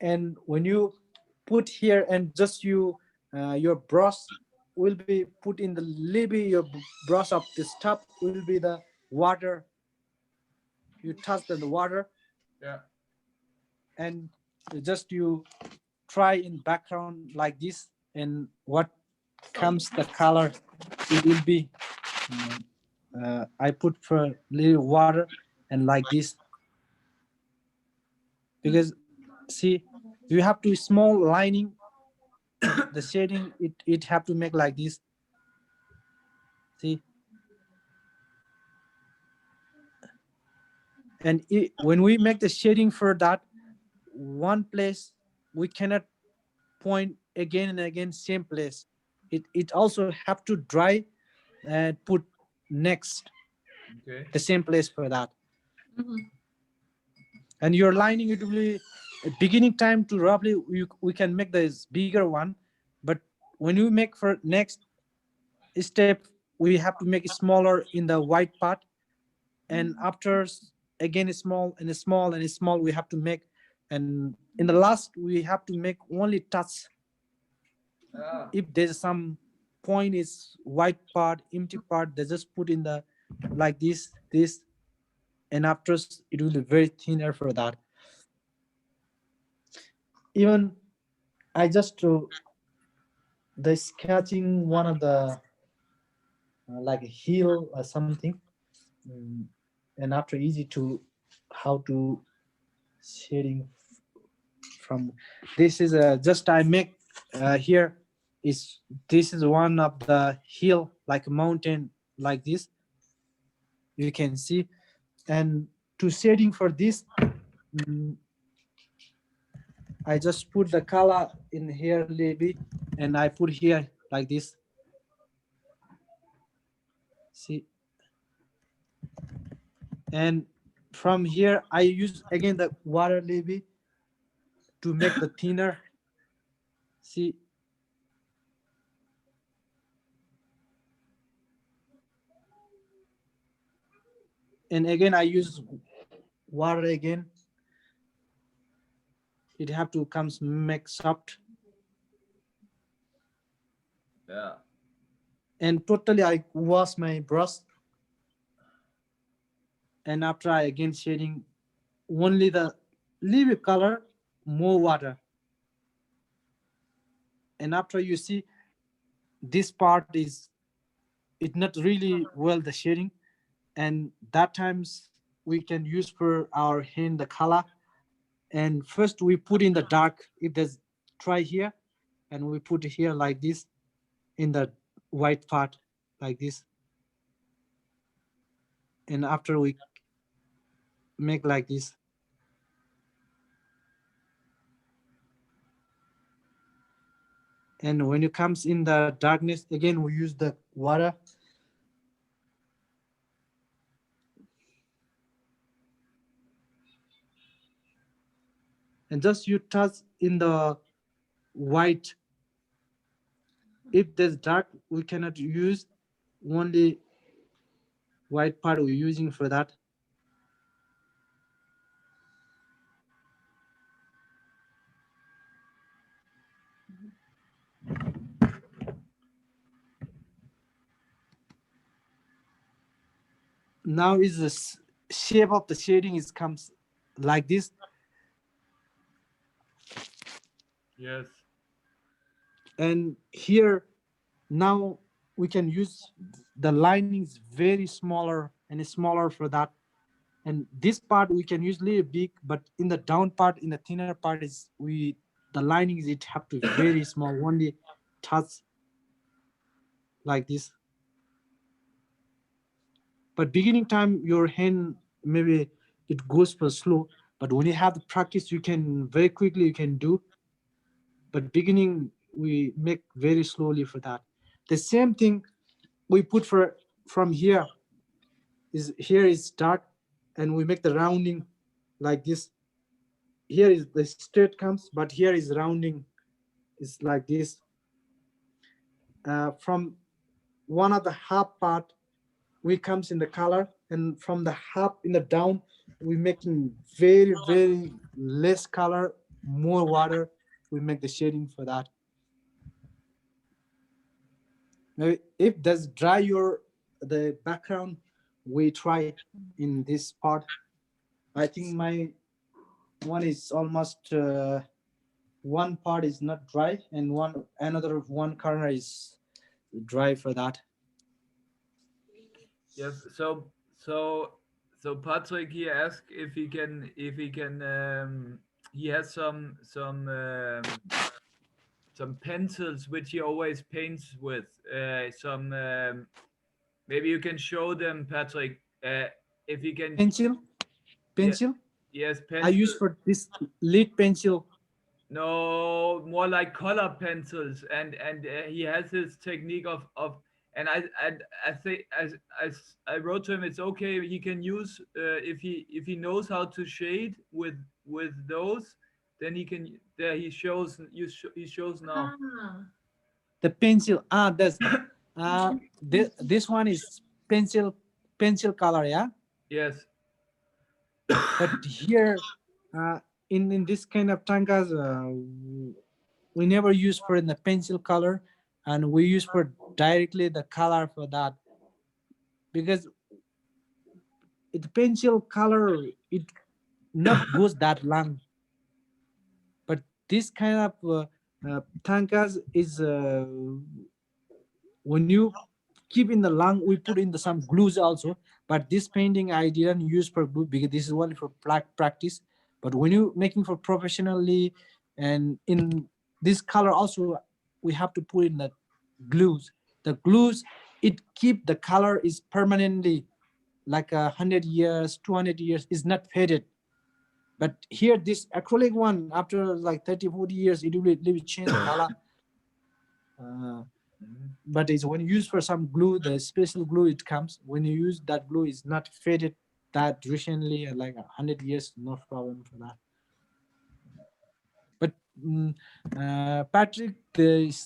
[SPEAKER 1] And when you put here and just your brush will be put in the little bit, your brush of this top will be the water, you touch the water,
[SPEAKER 2] Yeah.
[SPEAKER 1] and just you try in background like this, and what comes the color it will be. I put for little water and like this, because see, you have to small lining the shading, it have to make like this. See, and when we make the shading for that one place, we cannot point again and again same place. It also have to dry and put next
[SPEAKER 2] Okay.
[SPEAKER 1] the same place for that.
[SPEAKER 3] Mhm.
[SPEAKER 1] And your lining, it will be a beginning time to roughly we can make this bigger one, but when you make for next step, we have to make it smaller in the white part, and after again a small and a small and a small we have to make, and in the last we have to make only touch.
[SPEAKER 2] Yeah.
[SPEAKER 1] If there's some point is white part, empty part, they just put in the like this, and after it will be very thinner for that. Even I just the sketching one of the like a hill or something. Mm, and after easy to how to shading from this is a just I make here is this is one of the hill like a mountain like this you can see. And to shading for this, mm, I just put the color in here a little bit, and I put here like this. See, and from here I use again the water a little bit to make the thinner. See, and again I use water again. It have to comes make soft,
[SPEAKER 2] Yeah.
[SPEAKER 1] and totally I wash my brush, and after I again shading only the little color, more water, and after you see this part is it not really well the shading, and that times we can use for our hand the color. And first we put in the dark, if there's try here, and we put here like this in the white part like this, and after we make like this, and when it comes in the darkness again we use the water, and just you touch in the white. If there's dark we cannot use, only white part we're using for that. Now is the shape of the shading is comes like this,
[SPEAKER 2] Yes.
[SPEAKER 1] and here now we can use the linings very smaller and smaller for that. And this part we can use little big, but in the down part, in the thinner part is we the linings it have to very small, only touch like this. But beginning time your hand maybe it goes for slow, but when you have the practice you can very quickly you can do. But beginning we make very slowly for that. The same thing we put for from here is here is dark, and we make the rounding like this. Here is the straight comes, but here is rounding is like this. From one of the half part we comes in the color, and from the half in the down we making very less color, more water. We make the shading for that. Now if there's dry your the background, we try in this part. I think my one is almost one part is not dry, and one another one corner is dry for that.
[SPEAKER 2] Yes. So Patrick he asked if he has some pencils which he always paints with. Some maybe you can show them, Patrick. If you can.
[SPEAKER 1] Pencil,
[SPEAKER 2] Yeah.
[SPEAKER 1] pencil.
[SPEAKER 2] Yes,
[SPEAKER 1] I use
[SPEAKER 2] pencil.
[SPEAKER 1] for this lead pencil.
[SPEAKER 2] No, more like color pencils, and he has his technique of I think I wrote to him, it's okay. He can use if he knows how to shade with those, then he can. There he shows he shows now.
[SPEAKER 3] Ah.
[SPEAKER 1] The pencil. That's this one is pencil color, yeah.
[SPEAKER 2] Yes.
[SPEAKER 1] But here, in this kind of tankas, we never use for in the pencil color, and we use for directly the color for that, because the pencil color it not goes that long. But this kind of tankas is when you keep in the lung, we put in the some glues also. But this painting I didn't use for glue because this is only for practice. But when you making for professionally, and in this color also, we have to put in the glues. The glues, it keep the color is permanently, like 100 years, 200 years, is not faded. But here this acrylic one, after like 30, 40 years, it will change the color. uh,
[SPEAKER 2] Mhm.
[SPEAKER 1] but it's when you use for some glue, the special glue it comes, when you use that glue is not faded that recently, like 100 years, no problem for that. But Patrick,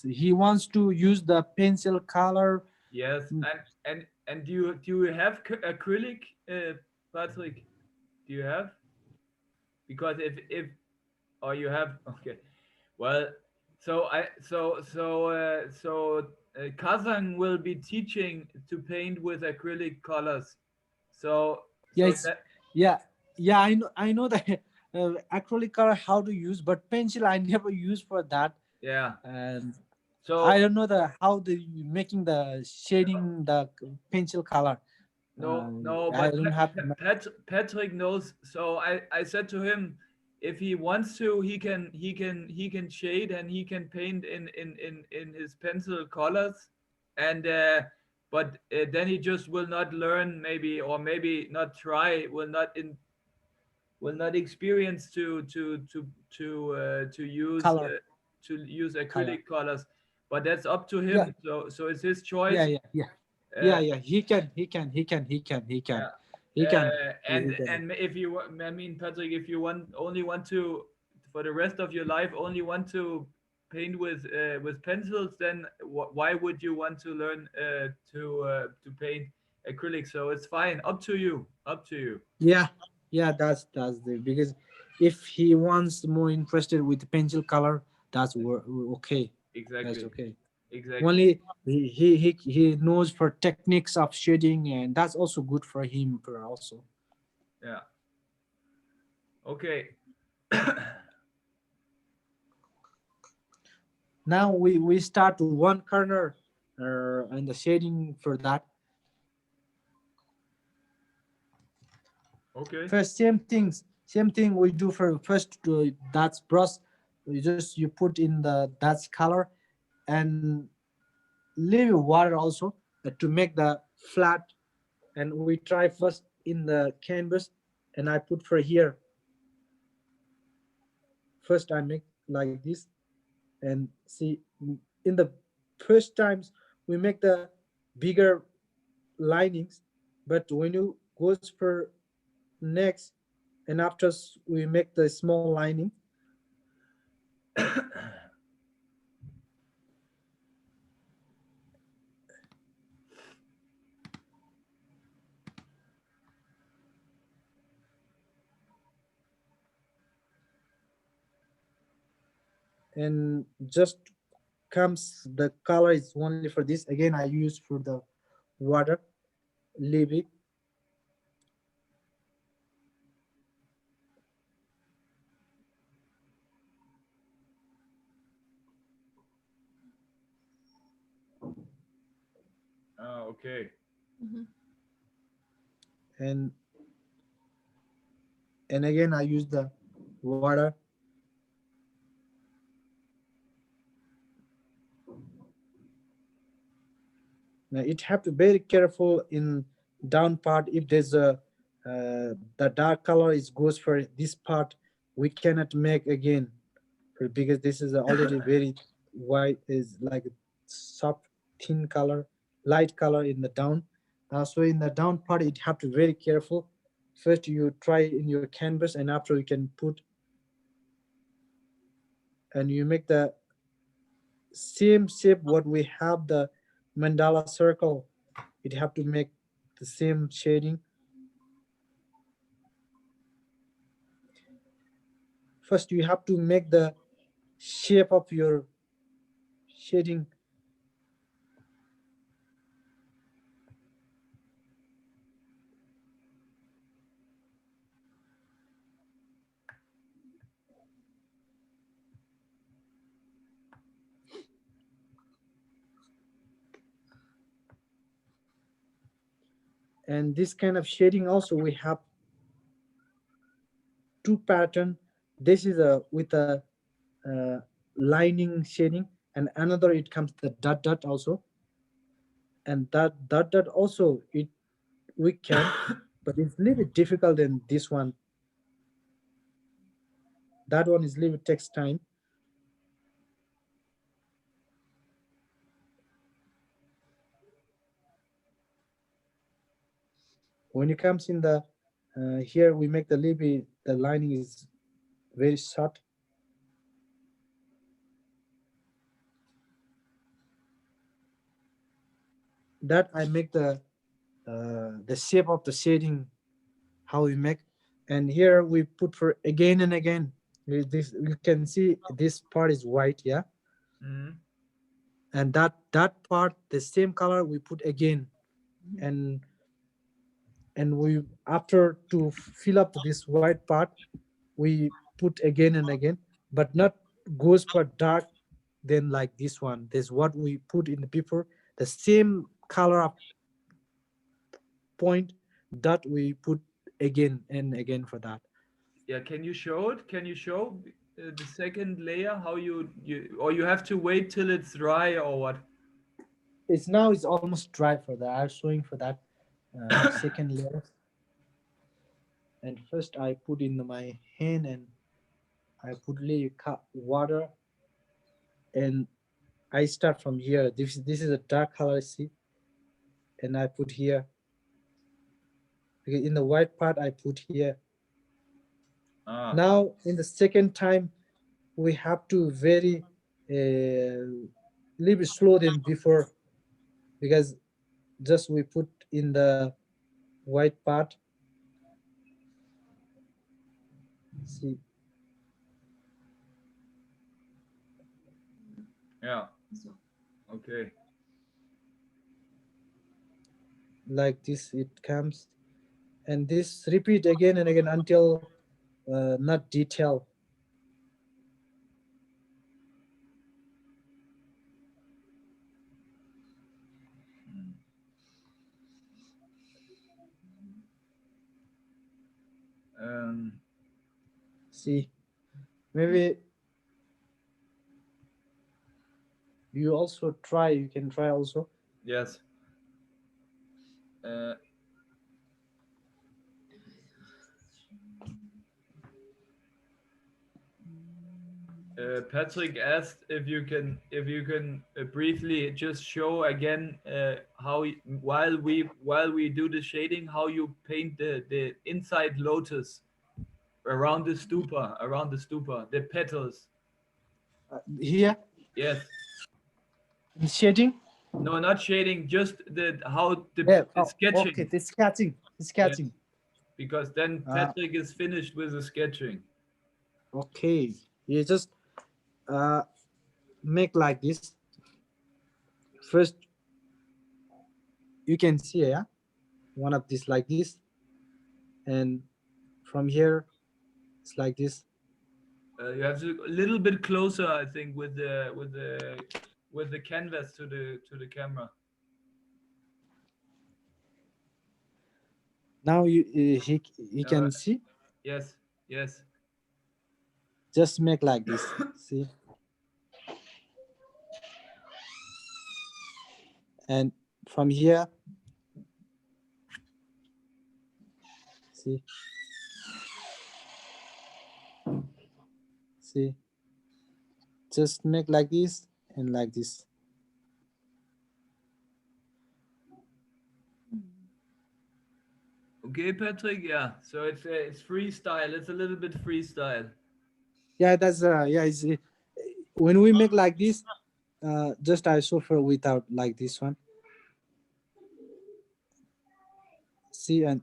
[SPEAKER 1] he wants to use the pencil color.
[SPEAKER 2] Yes,
[SPEAKER 1] Mm,
[SPEAKER 2] and do you have acrylic, Patrick? Do you have? Because if or you have, okay. Well, Kazan will be teaching to paint with acrylic colors. So
[SPEAKER 1] yeah,
[SPEAKER 2] so
[SPEAKER 1] it's
[SPEAKER 2] that
[SPEAKER 1] yeah, yeah, I know the acrylic color how to use, but pencil I never use for that.
[SPEAKER 2] yeah.
[SPEAKER 1] And I
[SPEAKER 2] So
[SPEAKER 1] don't know the how the making the shading the pencil color. uh,
[SPEAKER 2] no,
[SPEAKER 1] I
[SPEAKER 2] but
[SPEAKER 1] don't have.
[SPEAKER 2] Patrick knows. So I said to him, if he wants to, he can shade and he can paint in his pencil colors, and but then he just will not learn, maybe, or maybe not try, will not experience
[SPEAKER 1] Color.
[SPEAKER 2] to use
[SPEAKER 1] Color.
[SPEAKER 2] acrylic colors. But that's up to
[SPEAKER 1] Yeah,
[SPEAKER 2] him. So it's his
[SPEAKER 1] yeah,
[SPEAKER 2] choice.
[SPEAKER 1] yeah, yeah,
[SPEAKER 2] Uh,
[SPEAKER 1] yeah, yeah. He can.
[SPEAKER 2] Yeah.
[SPEAKER 1] He can. He can.
[SPEAKER 2] And if you I mean, Patrick, if you only want to, for the rest of your life, only want to paint with pencils, then why would you want to learn to paint acrylic? So it's fine. Up to you. Up to you.
[SPEAKER 1] Yeah, yeah. That's the because if he wants more interested with pencil color, that's okay. That's
[SPEAKER 2] Exactly.
[SPEAKER 1] okay.
[SPEAKER 2] Exactly.
[SPEAKER 1] Only he knows for techniques of shading, and that's also good for him for also.
[SPEAKER 2] Yeah. Okay.
[SPEAKER 1] Now we start one corner, and the shading for that.
[SPEAKER 2] Okay.
[SPEAKER 1] First, same thing we do for first. That's brush. You put in the that's color, and little water also, to make the flat. And we try first in the canvas, and I put for here. First I make like this, and see, in the first times we make the bigger linings, but when you goes for next, and after we make the small lining. And just comes the color is only for this. Again I use for the water, leave it.
[SPEAKER 2] Okay.
[SPEAKER 3] Mhm.
[SPEAKER 1] and and again I use the water. Now it have to very careful in down part. If there's a the dark color is goes for this part, we cannot make again, because this is already very white, is like soft thin color. light color in the down. So in the down part, you have to be very careful. First, you try in your canvas, and after you can put, and you make the same shape what we have the mandala circle. It have to make the same shading. First, you have to make the shape of your shading. And this kind of shading also we have two pattern. This is a with a uh, lining shading, and another it comes the dot dot also, and that dot dot also it we can, but it's a little bit difficult than this one. That one is a little bit takes time. When it comes in the here we make the little bit, the lining is very short. That I make the shape of the shading how we make. And here we put for again and again. This you can see this part is white, yeah,
[SPEAKER 2] Mm-hmm.
[SPEAKER 1] and that part the same color we put again. And and we after to fill up this white part we put again and again, but not goes for dark than like this one. This what we put in the paper, the same color of point that we put again and again for that.
[SPEAKER 2] Yeah, can you show it? Can you show the second layer how or you have to wait till it's dry or what?
[SPEAKER 1] It's now it's almost dry for that. I'm showing for that second layer. And first I put in my hand and I put little cup water, and I start from here. This is a dark color, see, and I put here. Okay, in the white part I put here.
[SPEAKER 2] Ah,
[SPEAKER 1] Now in the second time we have to very little bit slow than before, because just we put in the white part. See,
[SPEAKER 2] yeah. Okay.
[SPEAKER 1] like this it comes, and this repeat again and again until not detail.
[SPEAKER 2] Um,
[SPEAKER 1] See, maybe you also try, you can try also.
[SPEAKER 2] yes. Uh, Patrick asked if you can briefly just show again while we do the shading how you paint the inside lotus around the stupa the petals.
[SPEAKER 1] Here
[SPEAKER 2] Yes.
[SPEAKER 1] in shading.
[SPEAKER 2] No, not shading, just
[SPEAKER 1] Yeah,
[SPEAKER 2] the
[SPEAKER 1] oh okay,
[SPEAKER 2] sketching.
[SPEAKER 1] the sketching, the
[SPEAKER 2] Yes,
[SPEAKER 1] sketching.
[SPEAKER 2] because then
[SPEAKER 1] uh,
[SPEAKER 2] Patrick is finished with the sketching.
[SPEAKER 1] okay, you just uh, make like this. First you can see, yeah, one of this like this, and from here it's like this.
[SPEAKER 2] You have to a little bit closer, I think, with the canvas to the camera.
[SPEAKER 1] Now he
[SPEAKER 2] Uh,
[SPEAKER 1] can see.
[SPEAKER 2] yes, yes.
[SPEAKER 1] Just make like this, see, and from here, see, see, just make like this and like this.
[SPEAKER 2] Okay, Patrick. Yeah. So it's freestyle. It's a little bit freestyle.
[SPEAKER 1] Yeah, that's yeah. It's, when we make like this, just I suffer without like this one. See, and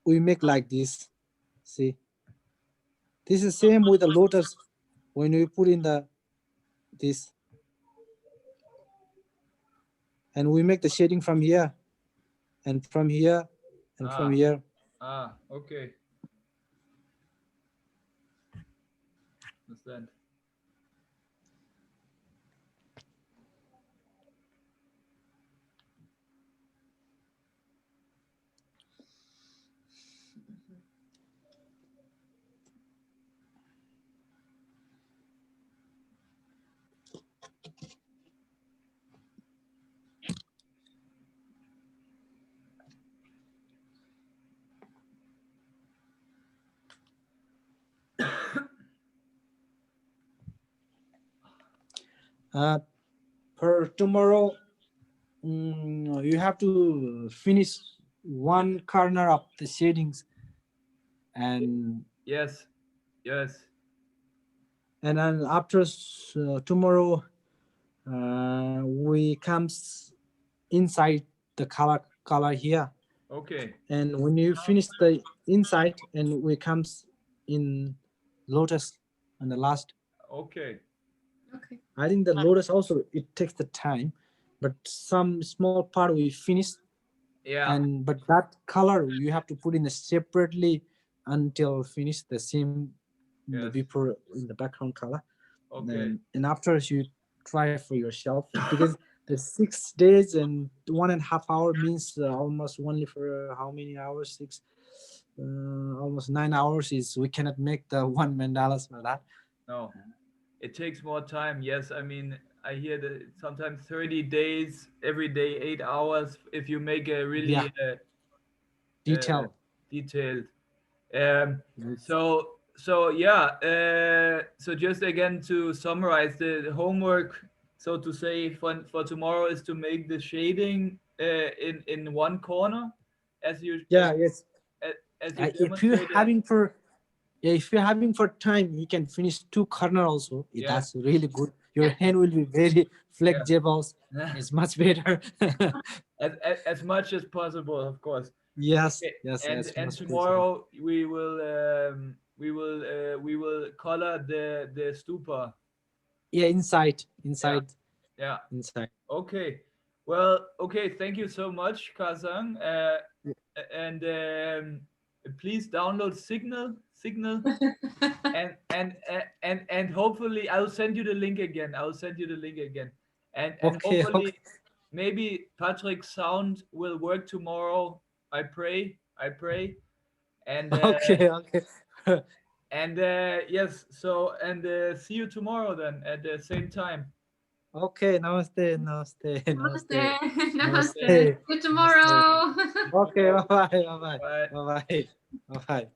[SPEAKER 1] we make like this. See, this is same with the lotus. When we put in the this, and we make the shading from here and from here and from
[SPEAKER 2] Ah.
[SPEAKER 1] here.
[SPEAKER 2] Okay. Understand.
[SPEAKER 1] Uh, per tomorrow, you have to finish one corner of the shadings, and
[SPEAKER 2] Yes. Yes.
[SPEAKER 1] then after tomorrow, we comes inside the color here,
[SPEAKER 2] Okay.
[SPEAKER 1] and when you finish the inside, and we comes in lotus on the last.
[SPEAKER 2] Okay.
[SPEAKER 3] Okay.
[SPEAKER 1] I think the lotus also it takes the time, but some small part we finish,
[SPEAKER 2] Yeah.
[SPEAKER 1] and but that color you have to put in a separately until finish the same in the
[SPEAKER 2] Yes.
[SPEAKER 1] before in the background color.
[SPEAKER 2] Okay.
[SPEAKER 1] And after you try for yourself, because the 6 days and 1.5 hour means almost only for how many hours? Six, almost 9 hours is we cannot make the one mandalas for that.
[SPEAKER 2] No. It takes more time. Yes. I mean, I hear that sometimes 30 days, every day 8 hours. If you make a
[SPEAKER 1] Yeah,
[SPEAKER 2] really
[SPEAKER 1] detail.
[SPEAKER 2] detailed.
[SPEAKER 1] Yes.
[SPEAKER 2] So yeah. So just again to summarize the homework, so to say, for tomorrow is to make the shading in one corner, as you
[SPEAKER 1] Yeah, yes.
[SPEAKER 2] as you
[SPEAKER 1] If you're
[SPEAKER 2] demonstrated.
[SPEAKER 1] having for Yeah, if you're having for time, you can finish two corner also.
[SPEAKER 2] Yes.
[SPEAKER 1] That's really good. Your hand will be very
[SPEAKER 2] Yeah.
[SPEAKER 1] flexible. It's much better.
[SPEAKER 2] As much as possible, of course.
[SPEAKER 1] Yes,
[SPEAKER 2] Okay.
[SPEAKER 1] yes,
[SPEAKER 2] And
[SPEAKER 1] yes,
[SPEAKER 2] and
[SPEAKER 1] much possible.
[SPEAKER 2] tomorrow we will color the stupa.
[SPEAKER 1] Yeah, inside,
[SPEAKER 2] Yeah.
[SPEAKER 1] inside,
[SPEAKER 2] Yeah.
[SPEAKER 1] inside.
[SPEAKER 2] Okay. Well, okay. Thank you so much, Kazang. And please download Signal, and hopefully I'll send you the link again. I'll send you the link again, and
[SPEAKER 1] Okay, okay,
[SPEAKER 2] hopefully maybe Patrick's sound will work tomorrow. I pray. I pray. And
[SPEAKER 1] okay, okay.
[SPEAKER 2] yes. So and see you tomorrow then at the same time.
[SPEAKER 1] Okay, namaste, namaste,
[SPEAKER 3] Namaste.
[SPEAKER 1] namaste,
[SPEAKER 3] Namaste.
[SPEAKER 2] Okay.
[SPEAKER 1] namaste,
[SPEAKER 3] See you
[SPEAKER 1] namaste.
[SPEAKER 3] tomorrow.
[SPEAKER 1] Okay, bye bye, bye bye,
[SPEAKER 2] Bye.
[SPEAKER 1] bye bye, bye bye.